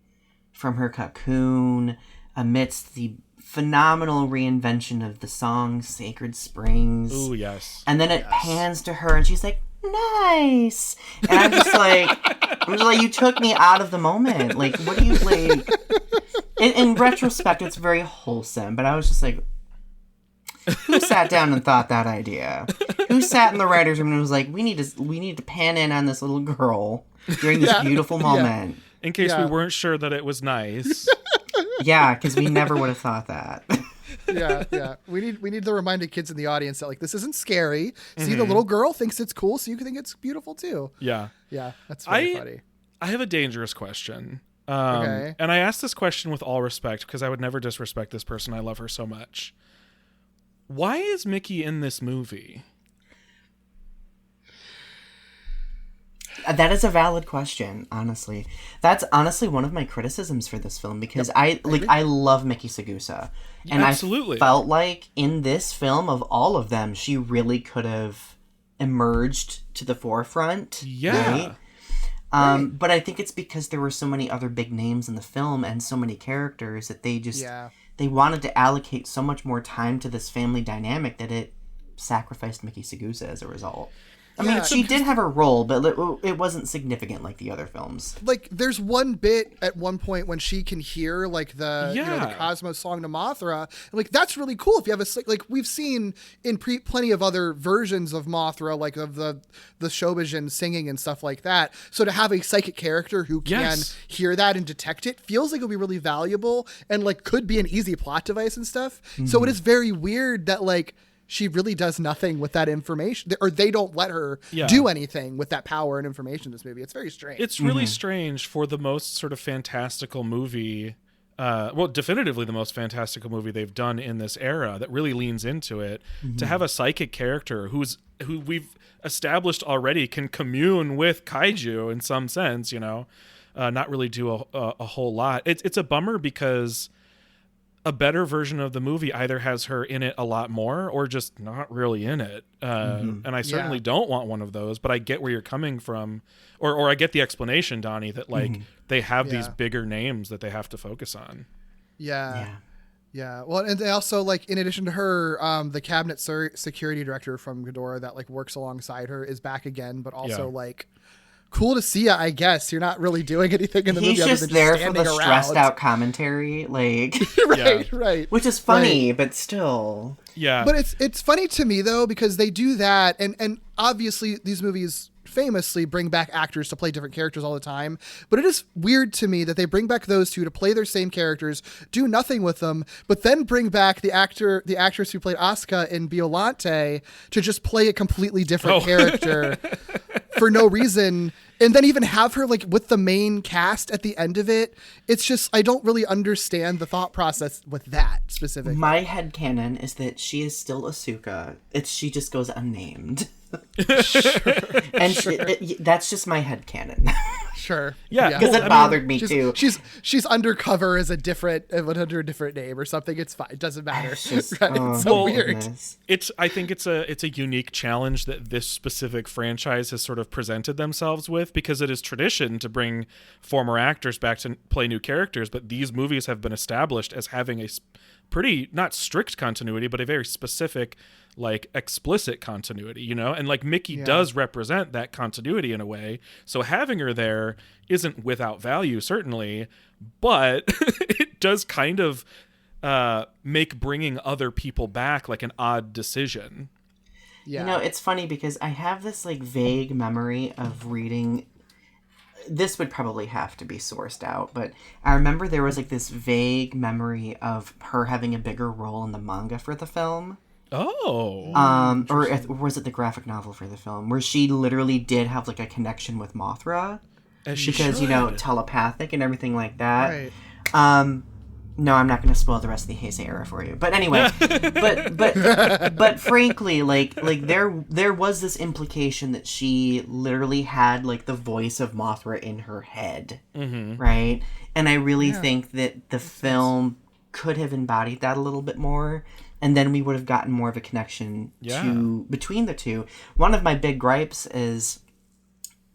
from her cocoon amidst the phenomenal reinvention of the song Sacred Springs.
Ooh, yes.
And then it pans to her and she's like, nice. And I'm just like, you took me out of the moment. Like, what do you like? In retrospect, it's very wholesome, but I was just like, who sat down and thought that idea? Who sat in the writer's room and was like, we need to pan in on this little girl during this beautiful moment?
in case we
Yeah.
weren't sure that it was nice.
Yeah, because we never would have thought that.
Yeah. We need to remind the kids in the audience that like this isn't scary. See, the little girl thinks it's cool, so you can think it's beautiful too.
Yeah.
Yeah, that's very funny.
I have a dangerous question.
Okay.
And I ask this question with all respect because I would never disrespect this person. I love her so much. Why is Mickey in this movie?
That is a valid question, honestly. That's honestly one of my criticisms for this film because I love Miki Sagusa. And
Absolutely.
I felt like in this film of all of them, she really could have emerged to the forefront.
Yeah.
Right? But I think it's because there were so many other big names in the film and so many characters that they just they wanted to allocate so much more time to this family dynamic that it sacrificed Miki Sagusa as a result. I mean, she did have a role, but it wasn't significant like the other films.
Like, there's one bit at one point when she can hear like the the Cosmos song to Mothra, and like that's really cool. If you have a like, we've seen in plenty of other versions of Mothra, like of the Shobijin singing and stuff like that. So to have a psychic character who can hear that and detect it feels like it'll be really valuable and like could be an easy plot device and stuff. Mm-hmm. So it is very weird that like she really does nothing with that information, or they don't let her do anything with that power and information in this movie. It's very strange.
It's really strange for the most sort of fantastical movie, definitively the most fantastical movie they've done in this era that really leans into it, to have a psychic character who we've established already can commune with kaiju in some sense, not really do a whole lot. It's a bummer because a better version of the movie either has her in it a lot more or just not really in it. And I certainly don't want one of those, but I get where you're coming from, or I get the explanation, Donnie, that like they have these bigger names that they have to focus on.
Yeah. Well, and they also, like, in addition to her, the cabinet security director from Ghidorah that like works alongside her is back again, but also like, cool to see you, I guess. You're not really doing anything in the movie.
He's just there for the stressed out commentary, like
right.
Which is funny, but still.
Yeah.
But it's funny to me though, because they do that, and obviously these movies famously bring back actors to play different characters all the time. But it is weird to me that they bring back those two to play their same characters, do nothing with them, but then bring back the actress who played Asuka in Violante to just play a completely different character for no reason. And then even have her like with the main cast at the end of it. It's just, I don't really understand the thought process with that specifically.
My headcanon is that she is still Asuka. She just goes unnamed. And that's just my headcanon.
Sure.
Yeah.
Because it bothered me too.
She's undercover as under a different name or something. It's fine. It doesn't matter. It's so weird.
I think it's a unique challenge that this specific franchise has sort of presented themselves with, because it is tradition to bring former actors back to play new characters, but these movies have been established as having a pretty, not strict continuity, but a very specific, like, explicit continuity, and like Mickey does represent that continuity in a way. So having her there isn't without value, certainly, but it does kind of make bringing other people back like an odd decision.
Yeah.
It's funny because I have this like vague memory of reading. This would probably have to be sourced out, but I remember there was like this vague memory of her having a bigger role in the manga for the film.
Oh.
Or was it the graphic novel for the film, where she literally did have like a connection with Mothra, because telepathic and everything like that.
Right.
No, I'm not going to spoil the rest of the Heisei era for you. But anyway, but frankly, like there was this implication that she literally had like the voice of Mothra in her head, right? And I really think that the film could have embodied that a little bit more, and then we would have gotten more of a connection between the two. One of my big gripes is,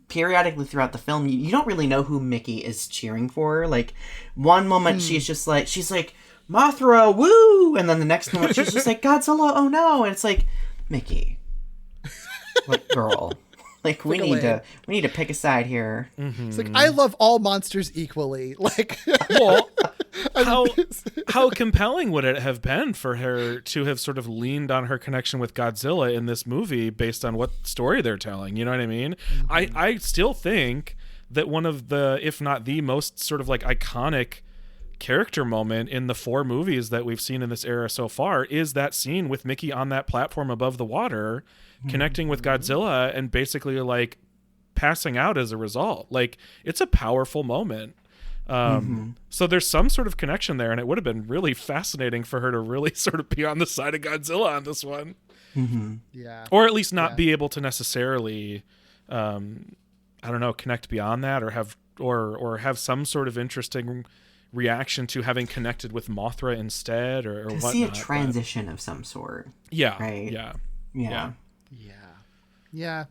periodically throughout the film, you don't really know who Mickey is cheering for. Like, one moment she's like Mothra, woo, and then the next moment she's just like Godzilla, oh no, and it's like, Mickey, like, girl, like we need to pick a side here.
It's like, I love all monsters equally. Like,
well, how compelling would it have been for her to have sort of leaned on her connection with Godzilla in this movie based on what story they're telling? You know what I mean? I still think that one of the, if not the most sort of like iconic character moment in the 4 movies that we've seen in this era so far is that scene with Mickey on that platform above the water, connecting with Godzilla and basically like passing out as a result. Like, it's a powerful moment. So there's some sort of connection there, and it would have been really fascinating for her to really sort of be on the side of Godzilla on this one.
Yeah.
Or at least not be able to necessarily, I don't know, connect beyond that, or have some sort of interesting reaction to having connected with Mothra instead, or
to
whatnot.
See a transition of some sort.
Yeah.
Right?
Yeah.
Yeah,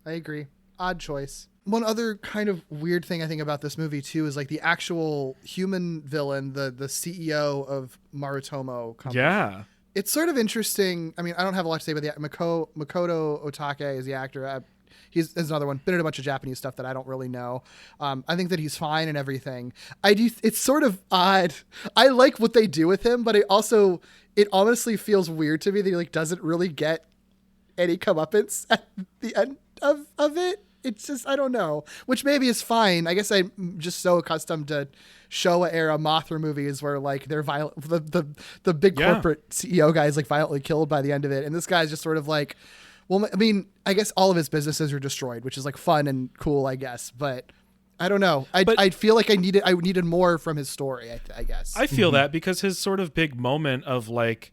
I agree. Odd choice. One other kind of weird thing I think about this movie too is like the actual human villain, the CEO of Marutomo Company.
Yeah.
It's sort of interesting. I mean, I don't have a lot to say about the Makoto Otake is the actor. He's another one. Been in a bunch of Japanese stuff that I don't really know. I think that he's fine and everything. It's sort of odd. I like what they do with him, but it honestly feels weird to me that he like doesn't really get any comeuppance at the end of it. It's just, I don't know, which maybe is fine. I guess I'm just so accustomed to Showa era Mothra movies where like they're violent. The big corporate CEO guy is like violently killed by the end of it. And this guy's just sort of like, well, I mean, I guess all of his businesses are destroyed, which is like fun and cool, I guess. But I don't know. I feel like I needed more from his story, I guess.
I feel that because his sort of big moment of like,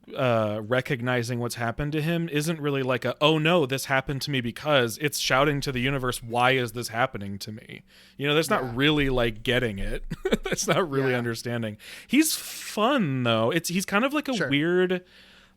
recognizing what's happened to him isn't really like oh no, this happened to me, because it's shouting to the universe, why is this happening to me? You know, that's not really like getting it. That's not really understanding. He's fun though. He's kind of like a weird,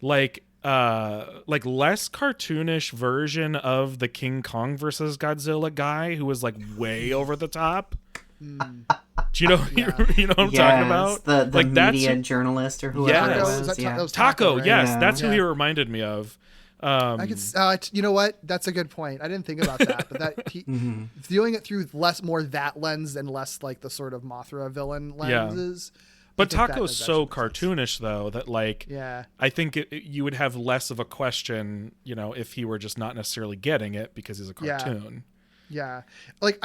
like less cartoonish version of the King Kong versus Godzilla guy who was like way over the top. Do you know, you know what I'm talking about?
The
like
media journalist or whoever it was.
That was
Taco,
right?
yes. That's who he reminded me of.
I could, you know what? That's a good point. I didn't think about that, but that viewing it through more that lens and less like the sort of Mothra villain lenses.
But Taco's so cartoonish though that like, I think you would have less of a question, you know, if he were just not necessarily getting it because he's a cartoon.
Yeah. Like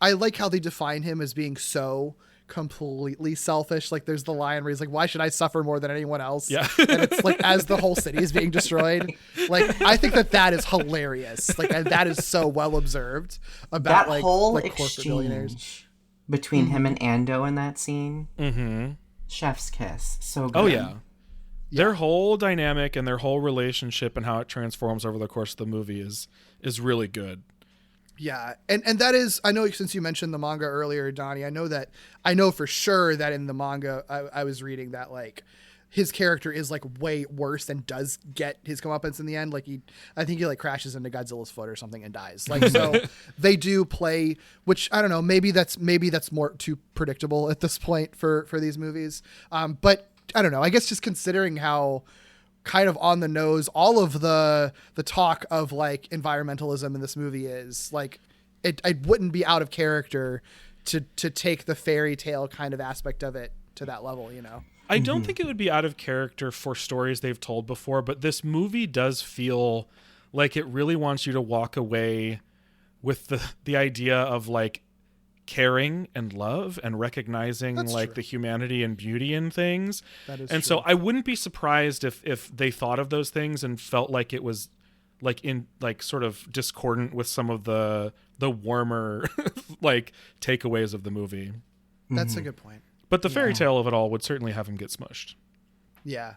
I like how they define him as being so completely selfish. Like there's the line where he's like, why should I suffer more than anyone else?
Yeah.
And it's like, as the whole city is being destroyed. Like, I think that is hilarious. Like, and that is so well observed about
that whole
corporate billionaires.
exchange between him and Ando in that scene. Chef's kiss. So good.
Oh yeah. Their whole dynamic and their whole relationship and how it transforms over the course of the movie is really good.
Yeah, and that is, I know since you mentioned the manga earlier, Donnie, I know for sure that in the manga I was reading that like his character is like way worse and does get his comeuppance in the end. Like I think he like crashes into Godzilla's foot or something and dies. Like so they do play, which I don't know, maybe that's more too predictable at this point for these movies. But I don't know. I guess just considering how kind of on the nose all of the talk of like environmentalism in this movie is, like it wouldn't be out of character to take the fairy tale kind of aspect of it to that level, you know.
I don't think it would be out of character for stories they've told before, but this movie does feel like it really wants you to walk away with the idea of like caring and love and recognizing the humanity and beauty in things. That is true. So I wouldn't be surprised if they thought of those things and felt like it was like in like sort of discordant with some of the warmer like takeaways of the movie.
That's a good point.
But the fairy tale of it all would certainly have him get smushed.
Yeah.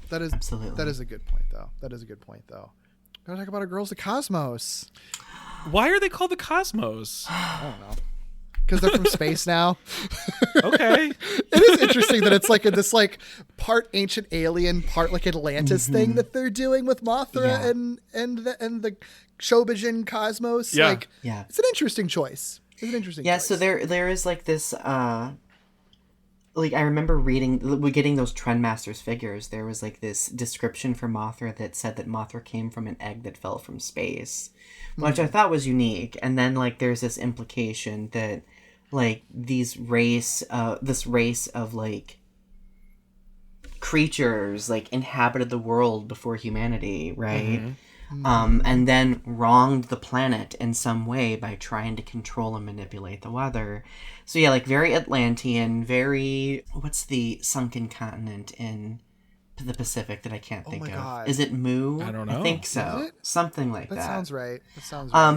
That is absolutely. That is a good point though. Gotta talk about our girls, the Cosmos.
Why are they called the Cosmos?
I don't know. Because they're from space now.
Okay.
It is interesting that it's like this like part ancient alien, part like Atlantis thing that they're doing with Mothra and the Shobijin Cosmos.
Yeah.
Like, it's an interesting choice.
So there is like this like I remember getting those Trendmasters figures. There was like this description for Mothra that said that Mothra came from an egg that fell from space, which I thought was unique. And then like there's this implication that like this race of like creatures like inhabited the world before humanity, right? And then wronged the planet in some way by trying to control and manipulate the weather. So yeah, like very Atlantean, very, what's the sunken continent in the Pacific that I can't think of?
God.
Is it Mu?
I don't know.
I think so.
Is it?
Something like that.
That sounds right.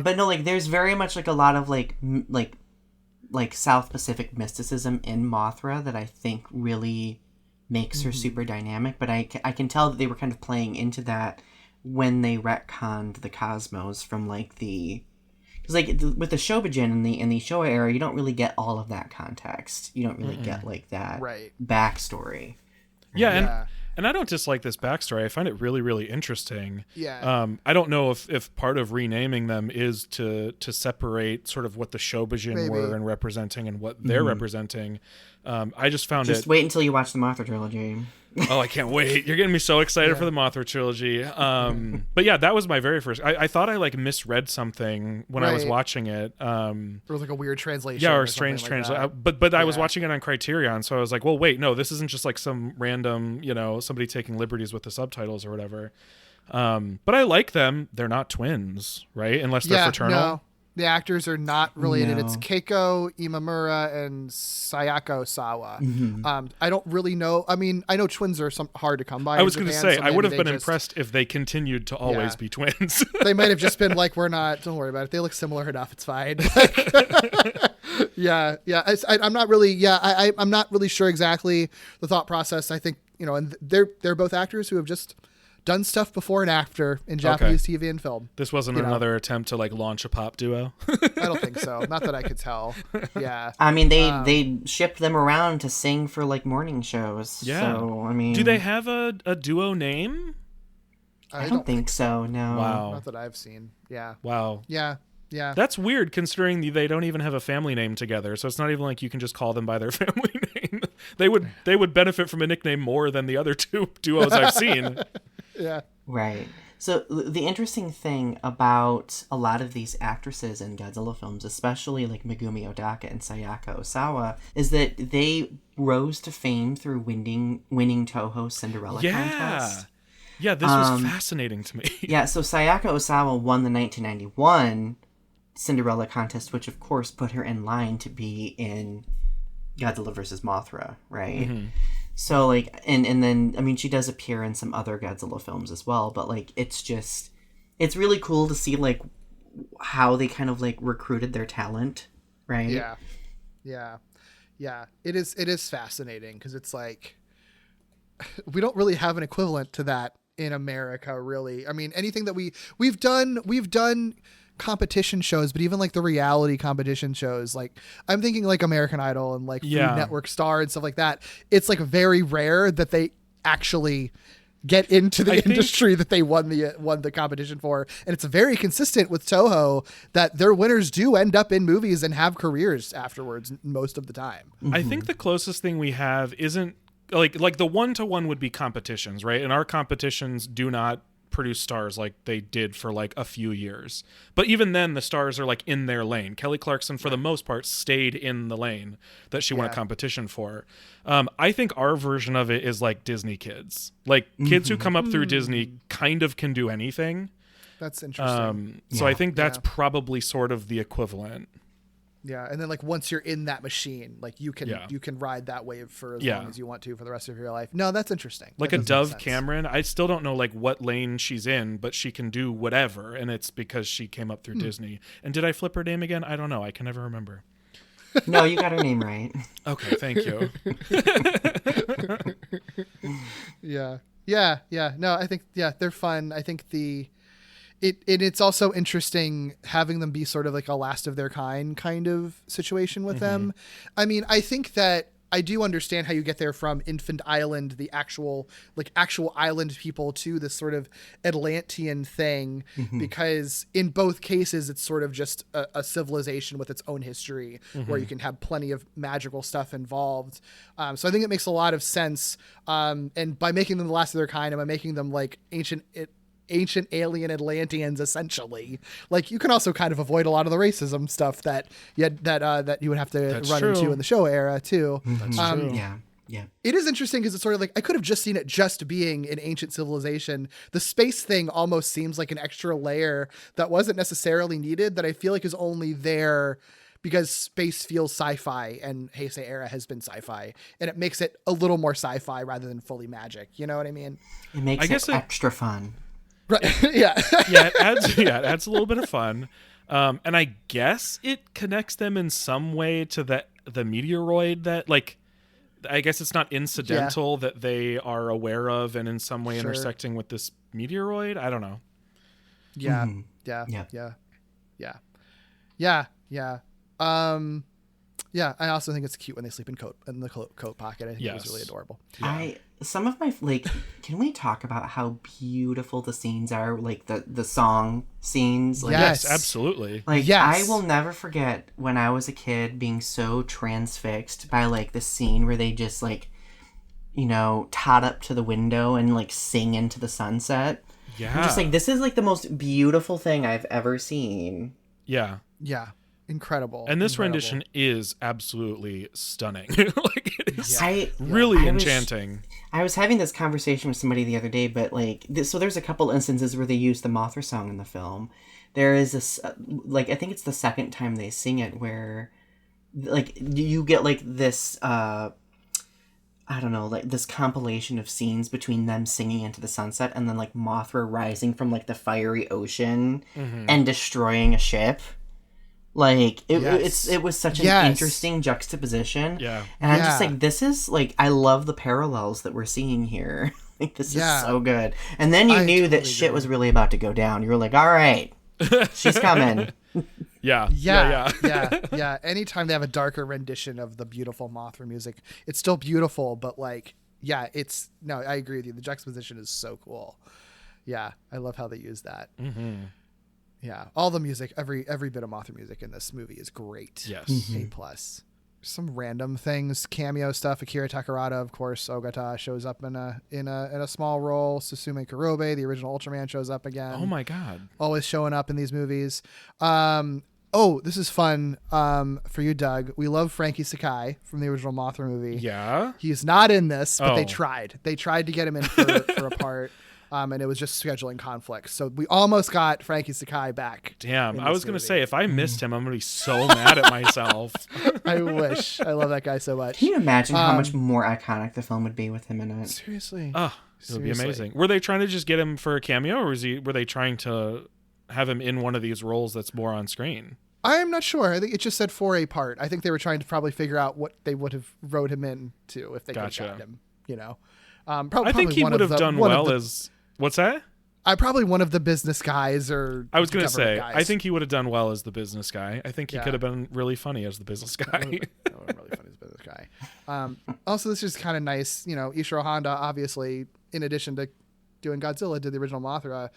But no, like there's very much like a lot of like South Pacific mysticism in Mothra that I think really makes her super dynamic. But I can tell that they were kind of playing into that when they retconned the cosmos from like the, because like with the Shobijin in the Showa era, you don't really get all of that context. You don't really get like that backstory.
Yeah. And I don't dislike this backstory. I find it really, really interesting.
Yeah.
I don't know if part of renaming them is to separate sort of what the Shobijin were and representing and what they're representing. I just found
Just wait until you watch the Mothra trilogy.
Oh, I can't wait. You're getting me so excited for the Mothra trilogy. But yeah, that was my very first. I thought I like misread something when I was watching it.
There was like a weird translation.
Yeah, or strange translation. But I was watching it on Criterion, so I was like, well, wait, no, this isn't just like some random, somebody taking liberties with the subtitles or whatever. But I like them. They're not twins, right? Unless they're fraternal.
No. The actors are not related. No. It's Keiko Imamura and Sayako Sawa. I don't really know. I mean, I know twins are hard to come by.
I was going to say, I would have been impressed if they continued to always be twins.
They might have just been like, we're not, don't worry about it. They look similar enough. It's fine. I'm not really, I'm not really sure exactly the thought process. I think, and they're both actors who have just done stuff before and after in Japanese TV and film.
This wasn't another attempt to like launch a pop duo.
I don't think so. Not that I could tell. Yeah.
I mean, they shipped them around to sing for like morning shows. Yeah. So, I mean,
do they have a duo name?
I don't think so. No.
Wow.
Not that I've seen. Yeah.
Wow.
Yeah. Yeah.
That's weird considering they don't even have a family name together. So it's not even like you can just call them by their family name. They would benefit from a nickname more than the other two duos I've seen.
Yeah.
Right. So the interesting thing about a lot of these actresses in Godzilla films, especially like Megumi Odaka and Sayaka Osawa, is that they rose to fame through winning Toho Cinderella contest.
Yeah, this was fascinating to me.
Yeah, so Sayaka Osawa won the 1991 Cinderella contest, which of course put her in line to be in Godzilla vs. Mothra, right? Mm-hmm. So, like, and then, I mean, she does appear in some other Godzilla films as well, but, like, it's really cool to see, like, how they kind of, like, recruited their talent, right?
Yeah. Yeah. Yeah. It is fascinating, because it's, like, we don't really have an equivalent to that in America, really. I mean, anything that we've done competition shows, but even like the reality competition shows, like I'm thinking like American Idol and like Food Network Star and stuff like that. It's like very rare that they actually get into the industry that they won the competition for, and it's very consistent with Toho that their winners do end up in movies and have careers afterwards most of the time.
Mm-hmm. I think the closest thing we have isn't like the 1-to-1 would be competitions, right? And our competitions do not produce stars like they did for like a few years, but even then the stars are like in their lane. Kelly Clarkson for the most part stayed in the lane that she won a competition for. I think our version of it is like Disney kids, like kids who come up through Disney kind of can do anything.
That's interesting.
So I think that's probably sort of the equivalent.
Yeah, and then like once you're in that machine, like you can ride that wave for as long as you want to for the rest of your life. No, that's interesting.
Like a Dove Cameron, I still don't know like what lane she's in, but she can do whatever, and it's because she came up through Disney. And did I flip her name again? I don't know. I can never remember.
No, you got her name right.
Okay, thank you.
Yeah. No, I think they're fun. I think it's also interesting having them be sort of like a last of their kind of situation with them. I mean, I think that I do understand how you get there from Infant Island, the actual island people, to this sort of Atlantean thing, because in both cases, it's sort of just a civilization with its own history where you can have plenty of magical stuff involved. So I think it makes a lot of sense. And by making them the last of their kind, and by making them like ancient alien Atlanteans, essentially, like you can also kind of avoid a lot of the racism stuff that you would have to run into in the show era too.
That's true.
Yeah.
It is interesting because it's sort of like I could have just seen it just being an ancient civilization. The space thing almost seems like an extra layer that wasn't necessarily needed, that I feel like is only there because space feels sci-fi and Heisei era has been sci-fi, and it makes it a little more sci-fi rather than fully magic. You know what I mean?
It makes it extra fun.
Right. Yeah.
It adds a little bit of fun. And I guess it connects them in some way to the meteoroid that, like, I guess it's not incidental that they are aware of and in some way intersecting with this meteoroid. I don't know.
Yeah.
Mhm.
Yeah.
Yeah.
Yeah. Yeah. Yeah. Yeah. I also think it's cute when they sleep in the coat pocket. I think it was really adorable.
Yeah. Some of my, like, can we talk about how beautiful the scenes are? Like the song scenes? Like,
Yes, absolutely.
Like, I will never forget when I was a kid being so transfixed by, like, the scene where they just, like, you know, tot up to the window and, like, sing into the sunset.
Yeah.
I'm just like, this is, like, the most beautiful thing I've ever seen.
Yeah.
Yeah. Incredible.
And this rendition is absolutely stunning. Like, it is really enchanting.
I was having this conversation with somebody the other day, but, like, so there's a couple instances where they use the Mothra song in the film. There is this, like, I think it's the second time they sing it where, like, you get, like, this, I don't know, like, this compilation of scenes between them singing into the sunset and then, like, Mothra rising from, like, the fiery ocean and destroying a ship. Like, it was such an interesting juxtaposition.
Yeah.
And I'm just like, this is, like, I love the parallels that we're seeing here. Like, this is so good. And then you knew that shit was really about to go down. You were like, all right, she's coming.
Yeah.
Anytime they have a darker rendition of the beautiful Mothra music, it's still beautiful, but, like, I agree with you. The juxtaposition is so cool. Yeah. I love how they use that.
Mm-hmm.
Yeah, all the music, every bit of Mothra music in this movie is great.
Yes,
A+. Some random things, cameo stuff. Akira Takarada, of course. Ogata shows up in a small role. Susumu Kurobe, the original Ultraman, shows up again.
Oh my god,
always showing up in these movies. This is fun for you, Doug. We love Frankie Sakai from the original Mothra movie.
Yeah,
he's not in this, but they tried. They tried to get him in for a part. And it was just scheduling conflicts. So we almost got Frankie Sakai back.
Damn, I was going to say, if I missed him, I'm going to be so mad at myself.
I wish. I love that guy so much.
Can you imagine how much more iconic the film would be with him in it?
Seriously.
Oh, it would be amazing. Were they trying to just get him for a cameo, or were they trying to have him in one of these roles that's more on screen?
I'm not sure. I think it just said for a part. I think they were trying to probably figure out what they would have wrote him into if they could have gotten him, you know.
I think he would have done well as... What's that?
Probably one of the business guys, or
I was going to say,
guys.
I think he would have done well as the business guy. I think he could have been really funny as the business guy.
Really funny as the business guy. Also, this is kind of nice. You know, Ishiro Honda, obviously, in addition to doing Godzilla, did the original Mothra.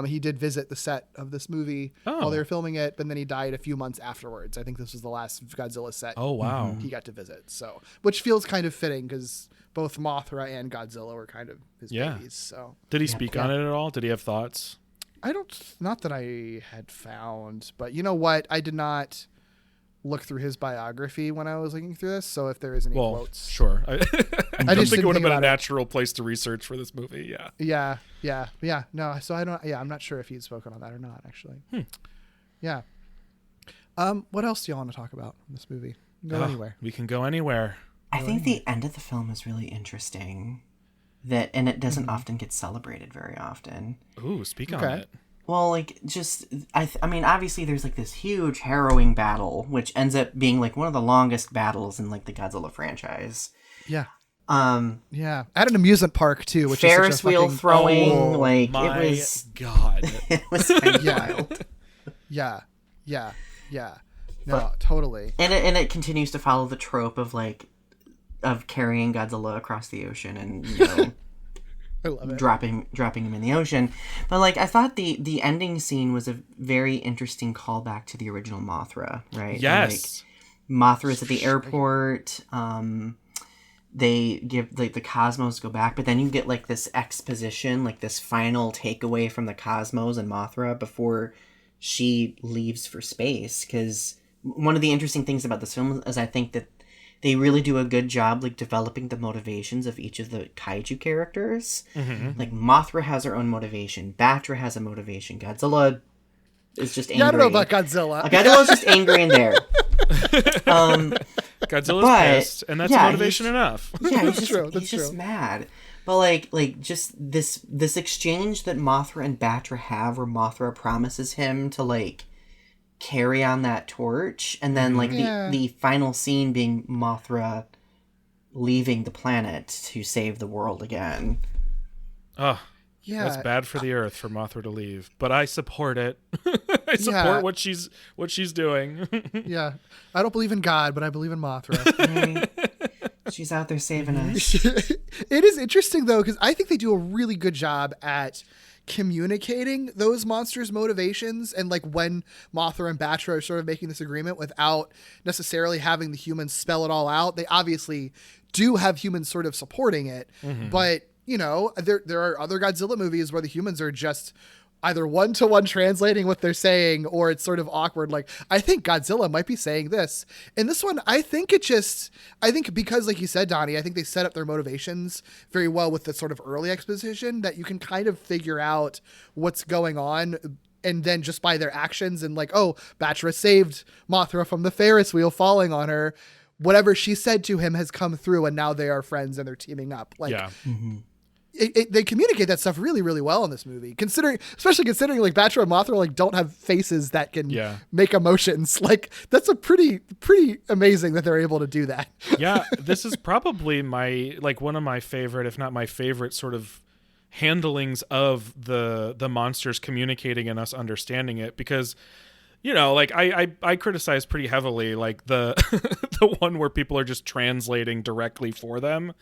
He did visit the set of this movie while they were filming it, but then he died a few months afterwards. I think this was the last Godzilla set.
Oh, wow.
He got to visit. So, which feels kind of fitting because both Mothra and Godzilla were kind of his babies. So,
did he speak on it at all? Did he have thoughts?
Not that I had found, but you know what? I did not look through his biography when I was looking through this. So if there is any quotes,
sure. I just think it would have been a natural
it.
Place to research for this movie.
Yeah. No, so I don't. Yeah, I'm not sure if he'd spoken on that or not. Actually. Yeah. What else do y'all want to talk about in this movie? Go anywhere.
We can go anywhere.
I think the end of the film is really interesting. And it doesn't often get celebrated very often.
Ooh, speak on it.
Well, like, just, I mean, obviously there's, like, this huge harrowing battle, which ends up being, like, one of the longest battles in, like, the Godzilla franchise.
Yeah. At an amusement park, too, which
Ferris
is such a
wheel
fucking...
throwing,
it was... God.
It was kind of wild.
Yeah. No, totally.
And it continues to follow the trope of, like, of carrying Godzilla across the ocean and, you know...
I love it.
dropping him in the ocean. But, like, I thought the ending scene was a very interesting callback to the original Mothra, right?
Yes.
Like, Mothra's at the airport. They give, like, the Cosmos go back, but then you get, like, this exposition, like, this final takeaway from the Cosmos and Mothra before she leaves for space. Because one of the interesting things about this film is I think that they really do a good job like developing the motivations of each of the kaiju characters. Like Mothra has her own motivation, Batra has a motivation, Godzilla is just angry.
Yeah, I don't know about Godzilla.
Godzilla's just angry in there.
Godzilla's pissed, and that's motivation enough.
Yeah,
That's true.
He's just mad. But like just this exchange that Mothra and Batra have, where Mothra promises him to like carry on that torch, and then like the final scene being Mothra leaving the planet to save the world again.
Oh,
yeah,
that's bad for the Earth for Mothra to leave, but I support it. I support what she's doing.
Yeah, I don't believe in God, but I believe in Mothra.
She's out there saving us.
It is interesting though, because I think they do a really good job at communicating those monsters' motivations, and like when Mothra and Batra are sort of making this agreement without necessarily having the humans spell it all out. They obviously do have humans sort of supporting it, but you know, there are other Godzilla movies where the humans are just either one-to-one translating what they're saying, or it's sort of awkward. Like, I think Godzilla might be saying this. In this one, I think because, like you said, Donnie, I think they set up their motivations very well with the sort of early exposition, that you can kind of figure out what's going on, and then just by their actions, and like, oh, Batra saved Mothra from the Ferris wheel falling on her. Whatever she said to him has come through, and now they are friends and they're teaming up. Like,
yeah.
They communicate that stuff really, really well in this movie, especially considering like Batra and Mothra like don't have faces that can make emotions. Like, that's a pretty amazing that they're able to do that.
Yeah, this is probably one of my favorite, if not my favorite, sort of handlings of the monsters communicating and us understanding it, because you know, like I criticize pretty heavily like the the one where people are just translating directly for them.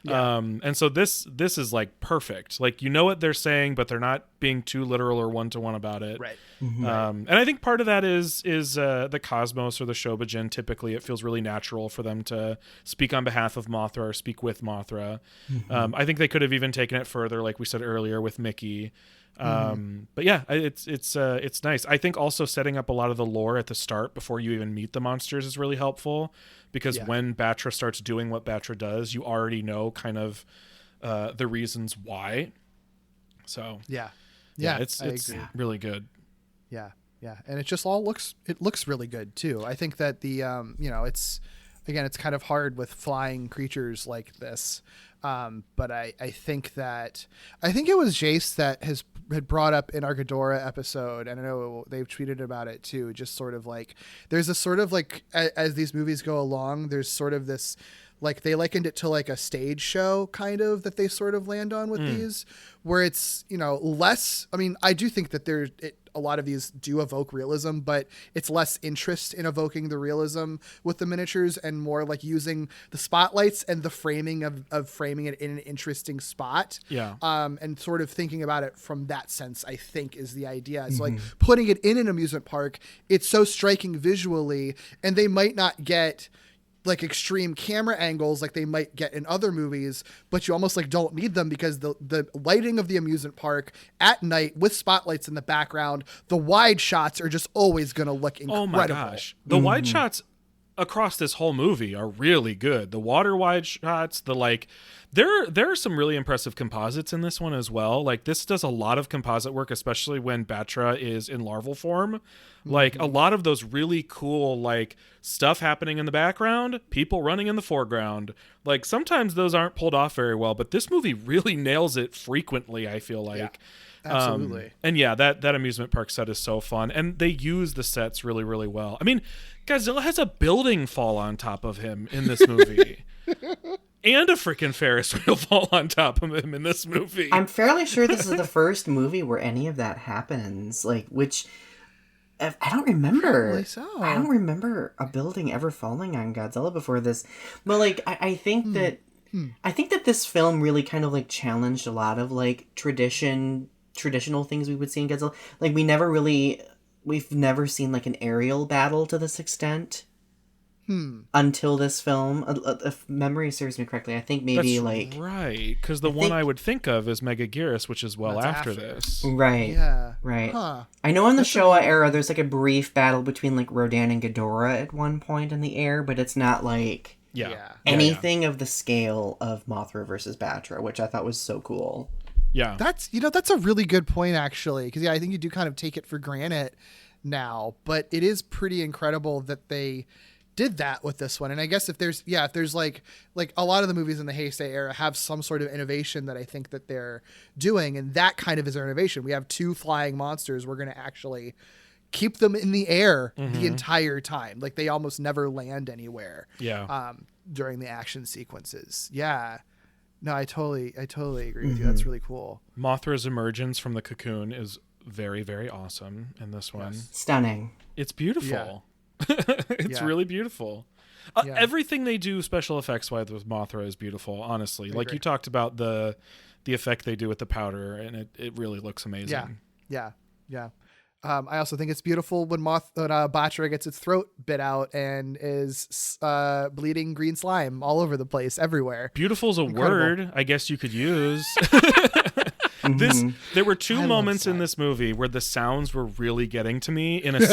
Yeah. And so this is like perfect. Like, you know what they're saying, but they're not being too literal or one-to-one about it.
Right.
And I think part of that is the Cosmos or the Shobijin. Typically, it feels really natural for them to speak on behalf of Mothra or speak with Mothra. I think they could have even taken it further, like we said earlier, with Mickey. But yeah, it's nice. I think also setting up a lot of the lore at the start before you even meet the monsters is really helpful, because when Batra starts doing what Batra does, you already know kind of the reasons why. So it's really good. Yeah, and it just all looks really good too. I think that the it's kind of hard with flying creatures like this. But I think it was Jace that had brought up in our Ghidorah episode, and I know they've tweeted about it too, just sort of like there's a sort of like as these movies go along, there's sort of this, like, they likened it to like a stage show kind of that they sort of land on with these, where it's, you know, less, I mean, I do think that a lot of these do evoke realism, but it's less interest in evoking the realism with the miniatures and more like using the spotlights and the framing of framing it in an interesting spot. Yeah. And sort of thinking about it from that sense, I think, is the idea. So like putting it in an amusement park, it's so striking visually, and they might not get like extreme camera angles like they might get in other movies, but you almost like don't need them, because the lighting of the amusement park at night with spotlights in the background, the wide shots are just always going to look incredible. Oh my gosh. The wide shots across this whole movie are really good. The water wide shots, there are some really impressive composites in this one as well. Like, this does a lot of composite work, especially when Batra is in larval form. Like, a lot of those really cool, like, stuff happening in the background, people running in the foreground. Like, sometimes those aren't pulled off very well, but this movie really nails it frequently, I feel like. Yeah.
Absolutely.
And yeah, that amusement park set is so fun, and they use the sets really, really well. I mean, Godzilla has a building fall on top of him in this movie. And a freaking Ferris wheel fall on top of him in this movie.
I'm fairly sure this is the first movie where any of that happens. Like, which I don't remember.
Probably so.
I don't remember a building ever falling on Godzilla before this. But like, I think that this film really kind of like challenged a lot of like traditional things we would see in Godzilla. Like, we've never seen like an aerial battle to this extent. Until this film, if memory serves me correctly, I think maybe
That's right, because the one I would think of is Megaguirus, which is after this.
Right.
Yeah.
Right.
Huh.
I know in the Showa era, there's like a brief battle between like Rodan and Ghidorah at one point in the air, but it's not like
Yeah.
anything of the scale of Mothra versus Batra, which I thought was so cool.
Yeah.
That's a really good point, actually, because I think you do kind of take it for granted now, but it is pretty incredible that they did that with this one. And I guess if there's like a lot of the movies in the Heisei era have some sort of innovation that I think that they're doing, and that kind of is their innovation. We have two flying monsters. We're going to actually keep them in the air the entire time. Like, they almost never land anywhere.
Yeah.
During the action sequences. Yeah. No, I totally agree with you. That's really cool.
Mothra's emergence from the cocoon is very, very awesome in this one.
Stunning.
It's beautiful. It's
Yeah.
really beautiful.
Yeah.
Everything they do special effects wise with Mothra is beautiful, honestly. Like, you talked about the effect they do with the powder, and it really looks amazing.
Yeah. I also think it's beautiful when Batra gets its throat bit out and is bleeding green slime all over the place, everywhere.
Beautiful is a word I guess you could use. There were two moments in this movie where the sounds were really getting to me in a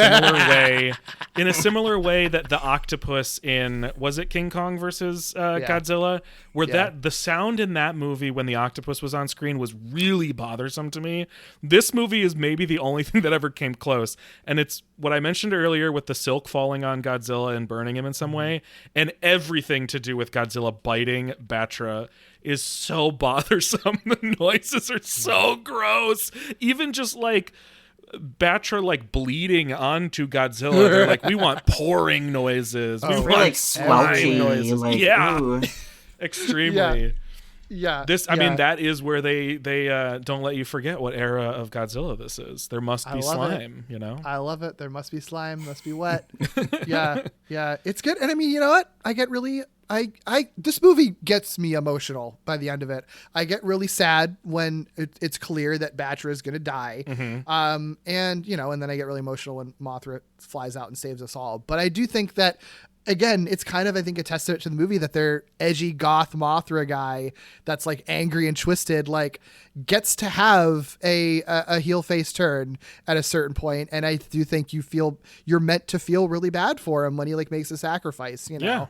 similar way that the octopus in, was it King Kong versus Godzilla, where the sound in that movie when the octopus was on screen was really bothersome to me. This movie is maybe the only thing that ever came close, and it's what I mentioned earlier with the silk falling on Godzilla and burning him in some way, and everything to do with Godzilla biting Batra is so bothersome. The noises are so gross. Even just like Batra like bleeding onto Godzilla, they're like, we want pouring noises. We want
like squelchy
noises.
like,
yeah, extremely.
Yeah.
I mean, that is where they don't let you forget what era of Godzilla this is. There must be slime, you know?
I love it. There must be slime, must be wet. Yeah. It's good. And I mean, you know what? I get really this movie gets me emotional by the end of it. I get really sad when it's clear that Batra is going to die. And then I get really emotional when Mothra flies out and saves us all. But I do think that, again, it's kind of, I think, a testament to the movie that their edgy goth Mothra guy that's like angry and twisted, like, gets to have a heel face turn at a certain point. And I do think you're meant to feel really bad for him when he like makes a sacrifice, you know?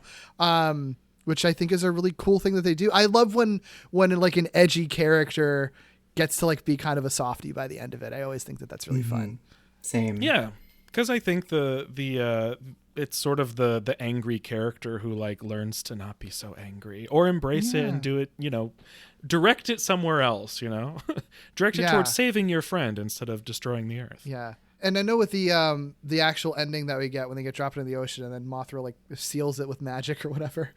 Which I think is a really cool thing that they do. I love when like an edgy character gets to like be kind of a softie by the end of it. I always think that that's really fun.
Same.
Yeah. Because I think it's sort of the angry character who like learns to not be so angry or embrace it and do it, direct it somewhere else, direct it towards saving your friend instead of destroying the earth.
Yeah. And I know with the actual ending that we get when they get dropped into the ocean and then Mothra like seals it with magic or whatever,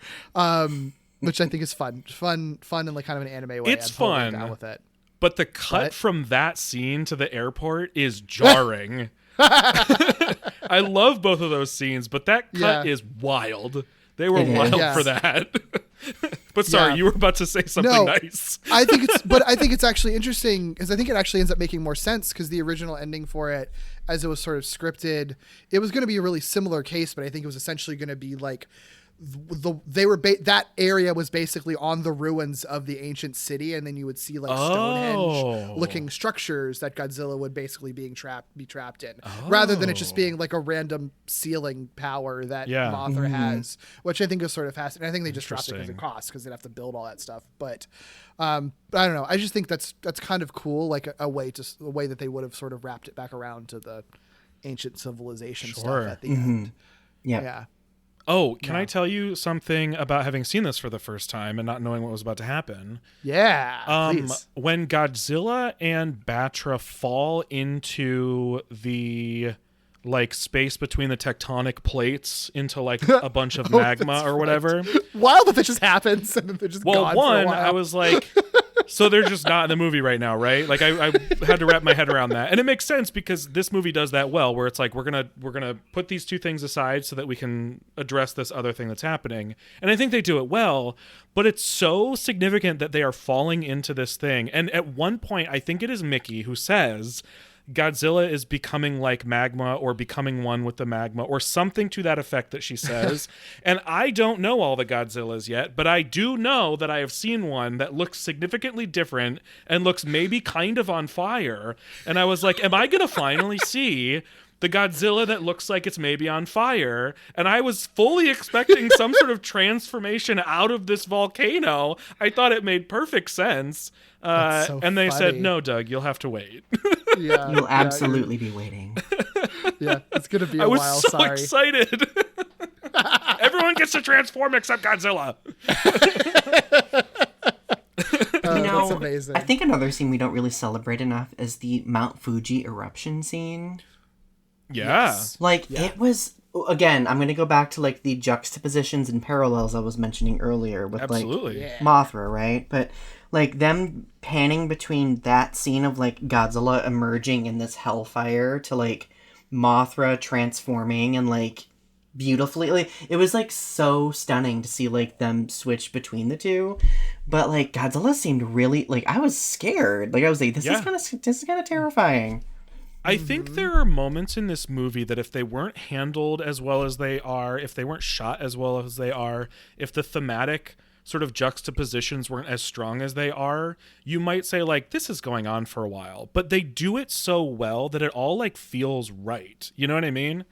which I think is fun in like kind of an anime way.
It's
I'm totally
fun
down with it.
But the cut from that scene to the airport is jarring. I love both of those scenes, but that cut is wild. They were wild for that. But sorry, you were about to say something nice.
I think it's actually interesting because I think it actually ends up making more sense because the original ending for it, as it was sort of scripted, it was going to be a really similar case, but I think it was essentially going to be like that area was basically on the ruins of the ancient city, and then you would see like Stonehenge looking structures that Godzilla would basically be trapped in, rather than it just being like a random sealing power that Mothra has, which I think is sort of fascinating. I think they just dropped it because of cost, because they'd have to build all that stuff. But I don't know. I just think that's kind of cool, like a way that they would have sort of wrapped it back around to the ancient civilization stuff at the end. Yeah.
Oh, can I tell you something about having seen this for the first time and not knowing what was about to happen?
Yeah, please.
When Godzilla and Batra fall into the like space between the tectonic plates into like a bunch of magma or whatever.
While the fishes happens and then they're just gone for a while.
I was like, so they're just not in the movie right now, right? Like I had to wrap my head around that. And it makes sense because this movie does that well, where it's like we're gonna put these two things aside so that we can address this other thing that's happening. And I think they do it well, but it's so significant that they are falling into this thing. And at one point, I think it is Mickey who says Godzilla is becoming like magma or becoming one with the magma or something to that effect that she says. And I don't know all the Godzillas yet, but I do know that I have seen one that looks significantly different and looks maybe kind of on fire. And I was like, am I going to finally see the Godzilla that looks like it's maybe on fire. And I was fully expecting some sort of transformation out of this volcano. I thought it made perfect sense. And they said, no, Doug, you'll have to wait.
Yeah,
You'll absolutely be waiting.
Yeah, it's going to be a
I was
while.
so excited. Everyone gets to transform except Godzilla.
That's amazing.
I think another scene we don't really celebrate enough is the Mount Fuji eruption scene.
Yeah.
It was, again, I'm going to go back to like the juxtapositions and parallels I was mentioning earlier with
Absolutely.
like Mothra, right? But like them panning between that scene of like Godzilla emerging in this hellfire to like Mothra transforming and like beautifully, like it was like so stunning to see like them switch between the two. But like Godzilla seemed really like, I was scared. Like I was like, this is kind of terrifying.
I think there are moments in this movie that if they weren't handled as well as they are, if they weren't shot as well as they are, if the thematic sort of juxtapositions weren't as strong as they are, you might say like, this is going on for a while. But they do it so well that it all like feels right. You know what I mean?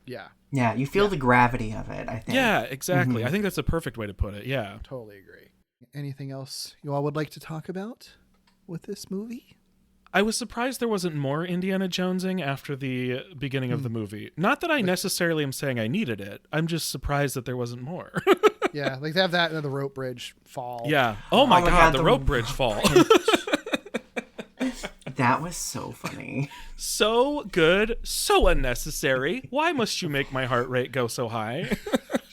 Yeah.
Yeah, you feel the gravity of it, I think.
Yeah, exactly. I think that's a perfect way to put it. Yeah.
Totally agree. Anything else you all would like to talk about with this movie?
I was surprised there wasn't more Indiana Jonesing after the beginning of the movie. Not that I necessarily am saying I needed it. I'm just surprised that there wasn't more.
Yeah, like they have that and then the rope bridge fall.
Yeah. Oh my God, the rope bridge fall.
That was so funny.
So good, so unnecessary. Why must you make my heart rate go so high?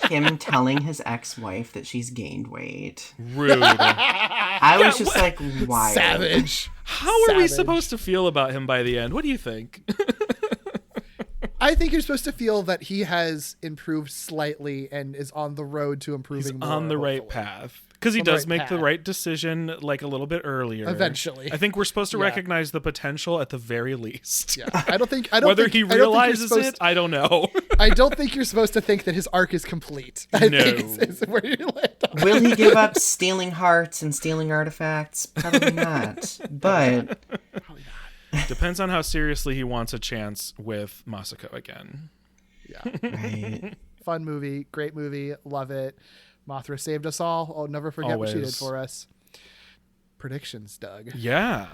Him telling his ex-wife that she's gained weight.
Rude.
I was just like, why?
Savage.
How are we supposed to feel about him by the end? What do you think?
I think you're supposed to feel that he has improved slightly and is on the road to improving more,
on the right
hopefully.
path. Because he does make the right decision like a little bit earlier.
Eventually.
I think we're supposed to recognize the potential at the very least.
Yeah. I don't think
whether he realizes it, I don't know.
I don't think you're supposed to think that his arc is complete. I think is where you land on.
Will he give up stealing hearts and stealing artifacts? Probably not. But
Probably not.
Depends on how seriously he wants a chance with Masako again.
Yeah.
right.
Fun movie, great movie, love it. Mothra saved us all. I'll never forget what she did for us. Predictions, Doug.
Yeah.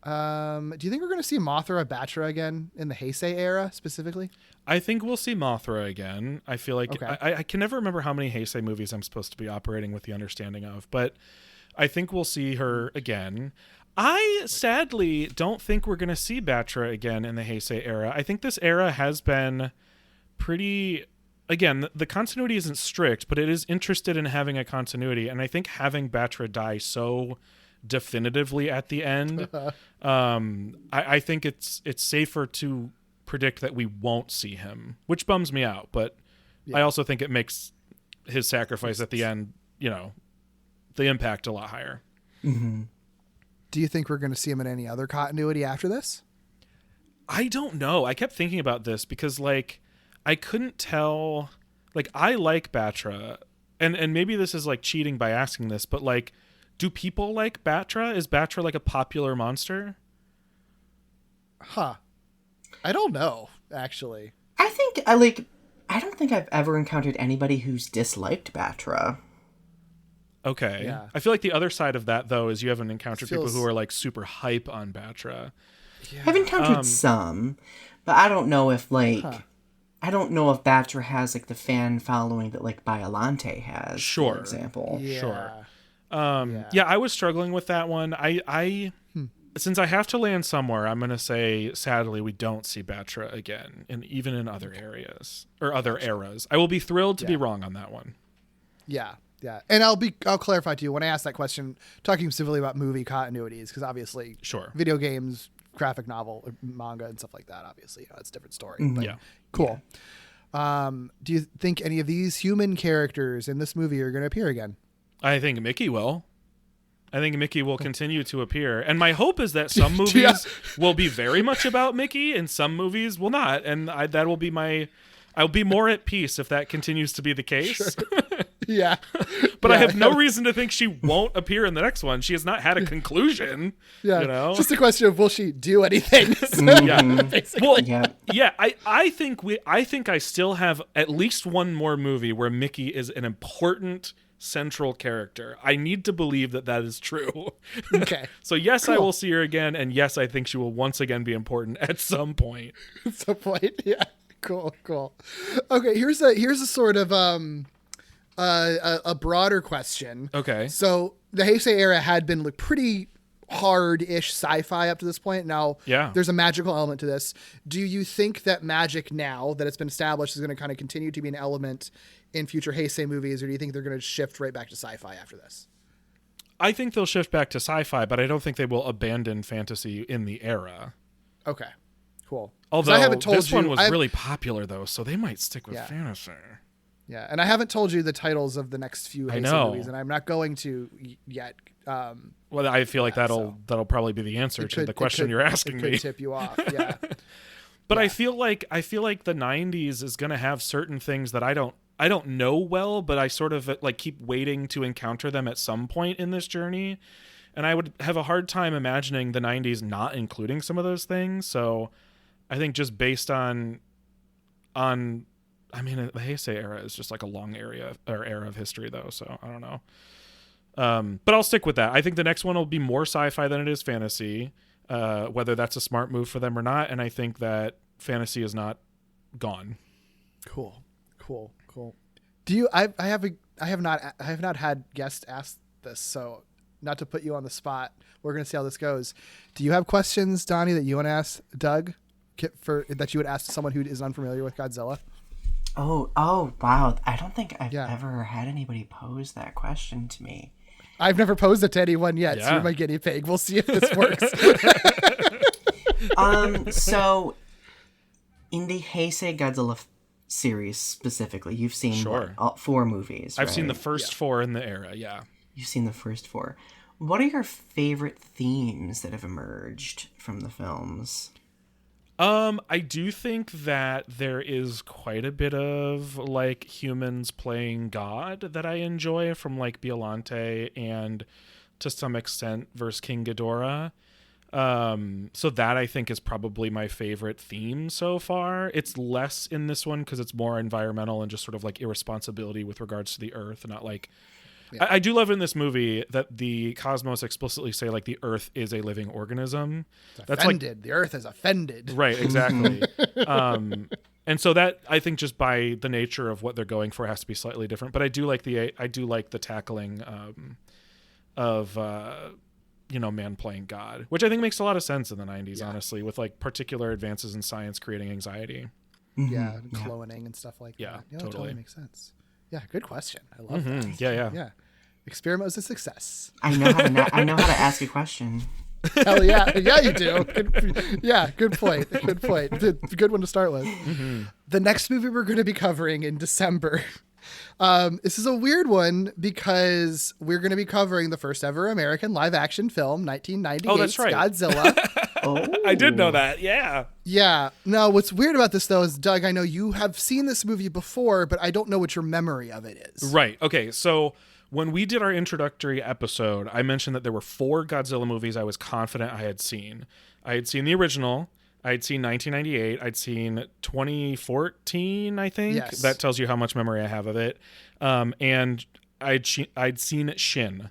Do you think we're going to see Mothra Batra again in the Heisei era specifically?
I think we'll see Mothra again. I feel like I can never remember how many Heisei movies I'm supposed to be operating with the understanding of, but I think we'll see her again. I sadly don't think we're going to see Batra again in the Heisei era. I think this era has been pretty... Again, the continuity isn't strict, but it is interested in having a continuity, and I think having Batra die so definitively at the end, I think it's safer to predict that we won't see him, which bums me out, but I also think it makes his sacrifice at the end, the impact a lot higher.
Mm-hmm.
Do you think we're going to see him in any other continuity after this?
I don't know. I kept thinking about this because, I couldn't tell, I like Batra, and maybe this is cheating by asking this, but do people like Batra? Is Batra a popular monster?
Huh. I don't know, actually.
I think I don't think I've ever encountered anybody who's disliked Batra.
Okay.
Yeah.
I feel like the other side of that though is you haven't encountered people who are super hype on Batra.
Yeah.
I've encountered some, but I don't know if I don't know if Batra has the fan following that Biollante has, for example.
Yeah.
Sure. I was struggling with that one. I since I have to land somewhere, I'm gonna say sadly we don't see Batra again, and even in other areas or other eras. I will be thrilled to be wrong on that one.
Yeah. Yeah. And I'll clarify to you when I ask that question, talking specifically about movie continuities, because obviously video games, graphic novel, manga, and stuff like that, obviously, it's a different story.
Mm-hmm.
But cool. Yeah. Do you think any of these human characters in this movie are going to appear again?
I think Mickey will. I think Mickey will continue to appear. And my hope is that some movies will be very much about Mickey and some movies will not. And that will be I'll be more at peace if that continues to be the case.
Sure. Yeah.
But I have no reason to think she won't appear in the next one. She has not had a conclusion.
Yeah,
you know?
It's just a question of will she do anything?
Well, I think I still have at least one more movie where Mickey is an important central character. I need to believe that is true.
Okay.
So yes,
Cool.
I will see her again, and yes, I think she will once again be important at some point.
At some point, yeah. Cool. Okay, here's a sort of a broader question.
Okay.
So the Heisei era had been like pretty hard-ish sci-fi up to this point. Now, there's a magical element to this. Do you think that magic, now that it's been established, is going to kind of continue to be an element in future Heisei movies, or do you think they're going to shift right back to sci-fi after this?
I think they'll shift back to sci-fi, but I don't think they will abandon fantasy in the era.
Okay, cool.
Although
I haven't told
this
you,
one was really popular, though, so they might stick with fantasy.
Yeah, and I haven't told you the titles of the next few Heisei movies, and I'm not going to yet.
Well, I feel like that'll probably be the answer to the question you're asking me.
It could tip you off, yeah.
But I feel like the 90s is going to have certain things that I don't know well, but I sort of like keep waiting to encounter them at some point in this journey. And I would have a hard time imagining the 90s not including some of those things. So I think just based on I mean, the Heisei era is just like a long era of history, though. So I don't know. But I'll stick with that. I think the next one will be more sci-fi than it is fantasy, whether that's a smart move for them or not. And I think that fantasy is not gone.
Cool. Do you? I have not had guests ask this, so not to put you on the spot. We're gonna see how this goes. Do you have questions, Donnie, that you want to ask Doug, that you would ask someone who is unfamiliar with Godzilla?
Oh, wow. I don't think I've ever had anybody pose that question to me.
I've never posed it to anyone yet, so you're my guinea pig. We'll see if this works.
So in the Heisei Godzilla series specifically, you've seen all 4 movies,
I've seen the first 4 in the era,
You've seen the first 4. What are your favorite themes that have emerged from the films?
I do think that there is quite a bit of like humans playing God that I enjoy, from like Biollante and to some extent versus King Ghidorah. So that I think is probably my favorite theme so far. It's less in this one because it's more environmental and just sort of like irresponsibility with regards to the earth, not like I do love in this movie that the cosmos explicitly say like the earth is a living organism.
That's offended. The earth is offended.
Right, exactly. And so that I think just by the nature of what they're going for has to be slightly different. But I do like the tackling of man playing God, which I think makes a lot of sense in the 90s, honestly, with like particular advances in science creating anxiety.
Yeah, cloning and stuff like that. Yeah,
totally.
That totally makes sense. Yeah, good question. I love that.
Yeah.
Experiment was a success.
I know how to ask a question.
Hell yeah. Yeah, you do. Good point. Good one to start with. Mm-hmm. The next movie we're going to be covering in December. This is a weird one because we're going to be covering the first ever American live action film, 1998's
that's right.
Godzilla.
I did know that. Yeah.
Yeah. Now, what's weird about this, though, is, Doug, I know you have seen this movie before, but I don't know what your memory of it is.
Right. Okay. So when we did our introductory episode, I mentioned that there were 4 Godzilla movies I was confident I had seen. I had seen the original. I'd seen 1998. I'd seen 2014, I think.
Yes.
That tells you how much memory I have of it. And I'd seen Shin.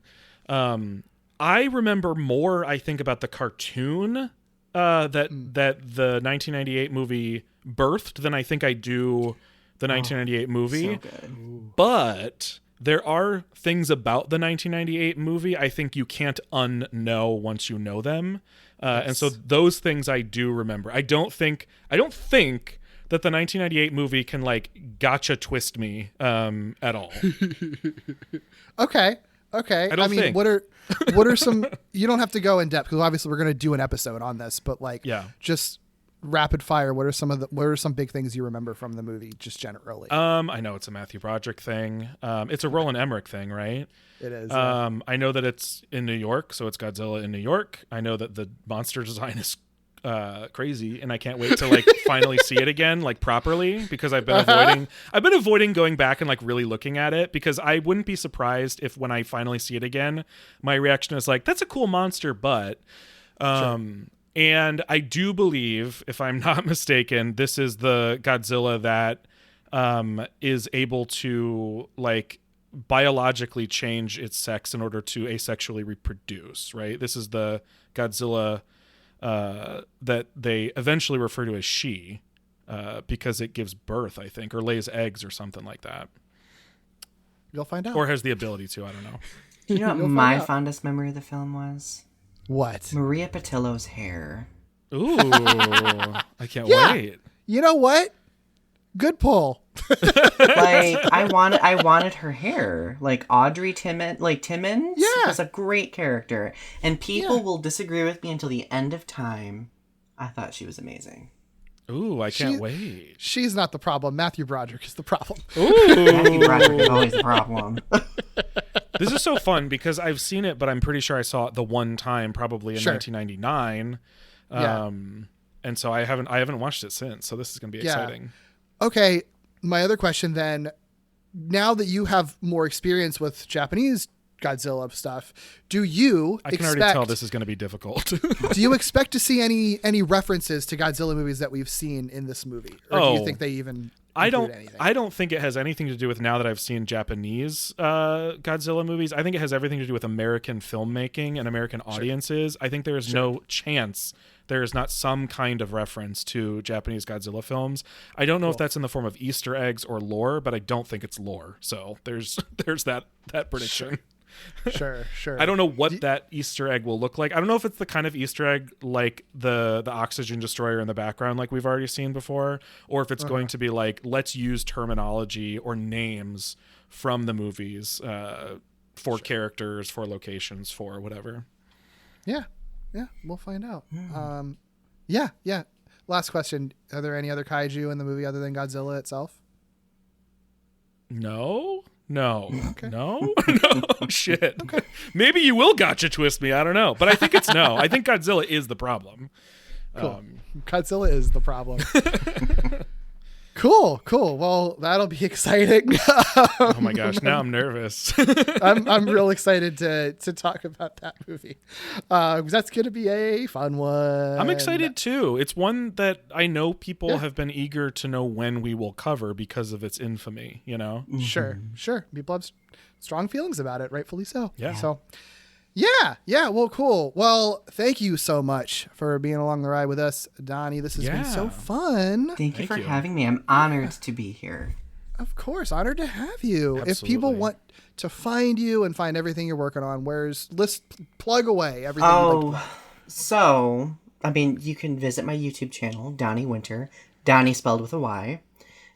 I remember more, I think, about the cartoon that the 1998 movie birthed than I think I do the 1998 movie.
So good.
But there are things about the 1998 movie I think you can't unknow once you know them. And so those things I do remember. I don't think that the 1998 movie can like gotcha twist me at all.
Okay. I mean, what are some? You don't have to go in depth because obviously we're going to do an episode on this. But like, just rapid fire. What are some big things you remember from the movie, just generally?
I know it's a Matthew Broderick thing. It's a Roland Emmerich thing, right?
It is.
I know that it's in New York, so it's Godzilla in New York. I know that the monster design is crazy, and I can't wait to like finally see it again, like properly, because I've been avoiding going back and like really looking at it, because I wouldn't be surprised if when I finally see it again, my reaction is like, that's a cool monster, but and I do believe, if I'm not mistaken, this is the Godzilla that is able to like biologically change its sex in order to asexually reproduce, right? This is the Godzilla that they eventually refer to as she, because it gives birth, I think, or lays eggs or something like that.
You'll find out.
Or has the ability to, I don't know.
You know what my fondest memory of the film was?
What?
Maria Patillo's hair.
Ooh, I can't wait.
You know what? Good pull.
Like I wanted her hair. Like Audrey Timmons was a great character, and people will disagree with me until the end of time. I thought she was amazing.
Ooh, I can't wait.
She's not the problem. Matthew Broderick is the problem.
Ooh.
Matthew Broderick is always the problem.
This is so fun because I've seen it, but I'm pretty sure I saw it the one time, probably in 1999. And so I haven't watched it since. So this is going to be exciting.
Okay, my other question then, now that you have more experience with Japanese Godzilla stuff,
I can already tell this is going to be difficult.
Do you expect to see any references to Godzilla movies that we've seen in this movie? Or do you think they even anything?
I don't think it has anything to do with, now that I've seen Japanese Godzilla movies, I think it has everything to do with American filmmaking and American audiences. I think there is no chance there is not some kind of reference to Japanese Godzilla films. I don't know if that's in the form of Easter eggs or lore, but I don't think it's lore. So there's that prediction.
Sure.
I don't know what that Easter egg will look like. I don't know if it's the kind of Easter egg like the oxygen destroyer in the background like we've already seen before, or if it's going to be like, let's use terminology or names from the movies for characters, for locations, for whatever.
Yeah, we'll find out. Yeah. Last question. Are there any other kaiju in the movie other than Godzilla itself?
No.
Okay.
No. Shit. Okay. Maybe you will gotcha twist me. I don't know. But I think it's no. I think Godzilla is the problem.
Cool. Godzilla is the problem. Cool. Well, that'll be exciting.
Oh my gosh, now I'm nervous.
I'm real excited to talk about that movie. That's going to be a fun one.
I'm excited too. It's one that I know people have been eager to know when we will cover because of its infamy, you know?
Sure. People have strong feelings about it, rightfully so.
Yeah.
So, yeah. Well, cool. Well, thank you so much for being along the ride with us, Donnie. This has been so fun.
Thank you for having me. I'm honored to be here.
Of course. Honored to have you.
Absolutely.
If people want to find you and find everything you're working on, plug away everything you'd like to plug.
So, I mean, you can visit my YouTube channel, Donny Winter. Donny spelled with a Y.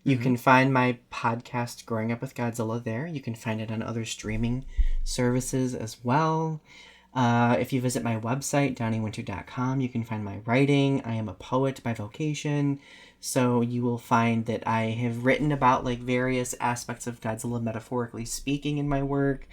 You can find my podcast, Growing Up with Godzilla, there. You can find it on other streaming services as well. If you visit my website, DonnyWinter.com, you can find my writing. I am a poet by vocation, so you will find that I have written about like various aspects of Godzilla metaphorically speaking in my work,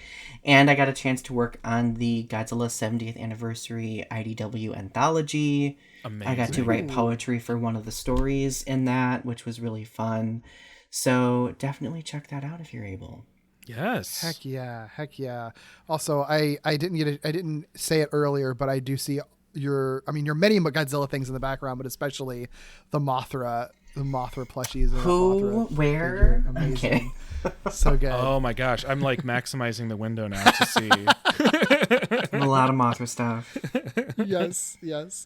and I got a chance to work on the Godzilla 70th Anniversary IDW Anthology. Amazing. I got to write poetry for one of the stories in that, which was really fun. So definitely check that out if you're able.
Yes.
Heck yeah. Also, I didn't say it earlier, but I do see your many Godzilla things in the background, but especially the Mothra plushies.
Who? Where?
Amazing. So good.
Oh my gosh. I'm like maximizing the window now to see.
A lot of Mothra stuff.
Yes.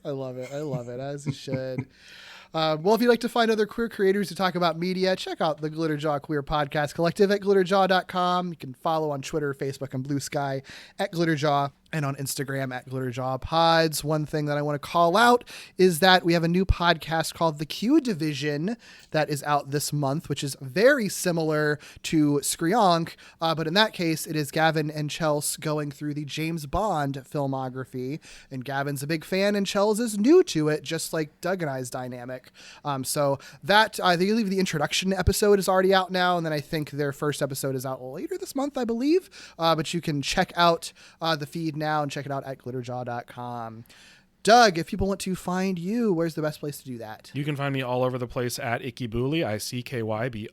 I love it, as you should. Well, if you'd like to find other queer creators to talk about media, check out the Glitterjaw Queer Podcast Collective at glitterjaw.com. You can follow on Twitter, Facebook, and Blue Sky at Glitterjaw, and on Instagram at GlitterjawPods. One thing that I want to call out is that we have a new podcast called The Q Division that is out this month, which is very similar to Screonk, but in that case, it is Gavin and Chels going through the James Bond filmography, and Gavin's a big fan, and Chels is new to it, just like Doug and I's dynamic. So that, I believe the introduction episode is already out now, and then I think their first episode is out later this month, I believe, but you can check out the feed now and check it out at glitterjaw.com. Doug, if people want to find you, where's the best place to do that?
You can find me all over the place at Ickybooly,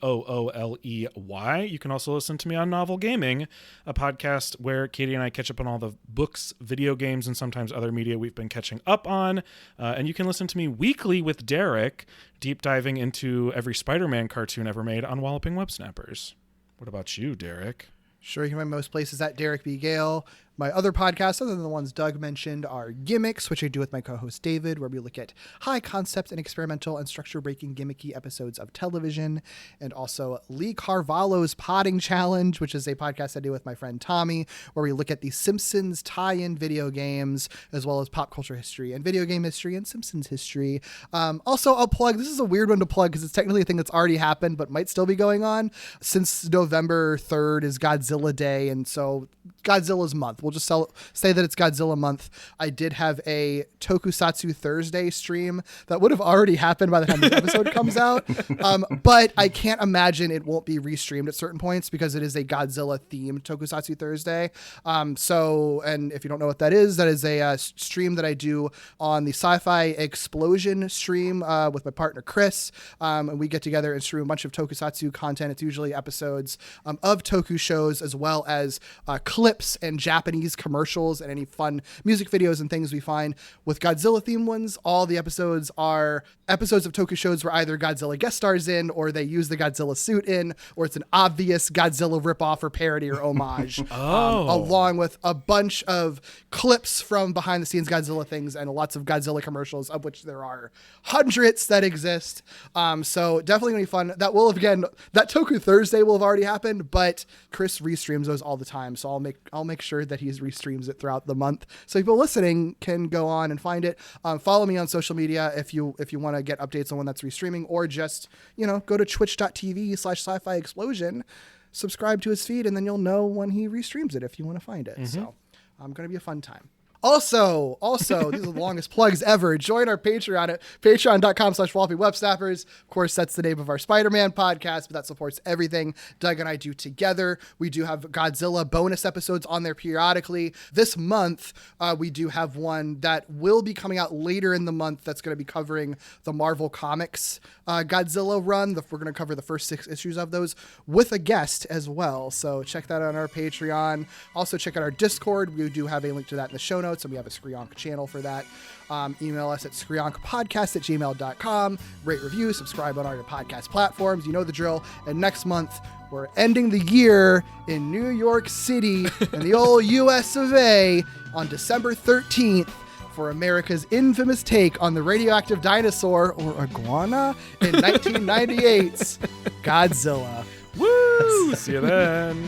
ICKYBOOLEY. You can also listen to me on Novel Gaming, a podcast where Katie and I catch up on all the books, video games, and sometimes other media we've been catching up on. And you can listen to me weekly with Derek, deep diving into every Spider-Man cartoon ever made on Walloping Web Snappers. What about you, Derek?
Sure, you can find most places at Derek B. Gale. My other podcasts, other than the ones Doug mentioned, are Gimmicks, which I do with my co-host David, where we look at high concept and experimental and structure-breaking gimmicky episodes of television, and also Lee Carvalho's Potting Challenge, which is a podcast I do with my friend Tommy, where we look at the Simpsons tie-in video games, as well as pop culture history and video game history and Simpsons history. Also, I'll plug, this is a weird one to plug because it's technically a thing that's already happened, but might still be going on. Since November 3rd is Godzilla Day, and so Godzilla's month. We'll just say that it's Godzilla month. I did have a Tokusatsu Thursday stream that would have already happened by the time the episode comes out. But I can't imagine it won't be restreamed at certain points because it is a Godzilla themed Tokusatsu Thursday. And if you don't know what that is a stream that I do on the Sci-Fi Explosion stream with my partner Chris. And we get together and stream a bunch of Tokusatsu content. It's usually episodes of Toku shows, as well as clips and Japanese commercials and any fun music videos and things we find. With Godzilla themed ones, all the episodes are episodes of Toku shows where either Godzilla guest stars in, or they use the Godzilla suit in, or it's an obvious Godzilla ripoff or parody or homage. Along with a bunch of clips from behind the scenes Godzilla things and lots of Godzilla commercials, of which there are hundreds that exist. So definitely gonna be fun. That Toku Thursday will have already happened, but Chris restreams those all the time, so I'll make sure that he restreams it throughout the month, so people listening can go on and find it. Follow me on social media if you want to get updates on when that's restreaming, or just go to twitch.tv/sci-fi explosion, subscribe to his feed, and then you'll know when he restreams it if you want to find it. So gonna be a fun time. Also, these are the longest plugs ever. Join our Patreon at patreon.com/wallopingwebsnappers. Of course, that's the name of our Spider-Man podcast, but that supports everything Doug and I do together. We do have Godzilla bonus episodes on there periodically. This month, we do have one that will be coming out later in the month that's going to be covering the Marvel Comics Godzilla run. We're going to cover the first 6 issues of those with a guest as well. So check that out on our Patreon. Also, check out our Discord. We do have a link to that in the show notes, and we have a Skrionk channel for that. Email us at skrionkpodcast@gmail.com. Rate, review, subscribe on all your podcast platforms. You know the drill. And next month, we're ending the year in New York City in the old US of A on December 13th for America's infamous take on the radioactive dinosaur, or iguana, in 1998's Godzilla.
Woo! See you then.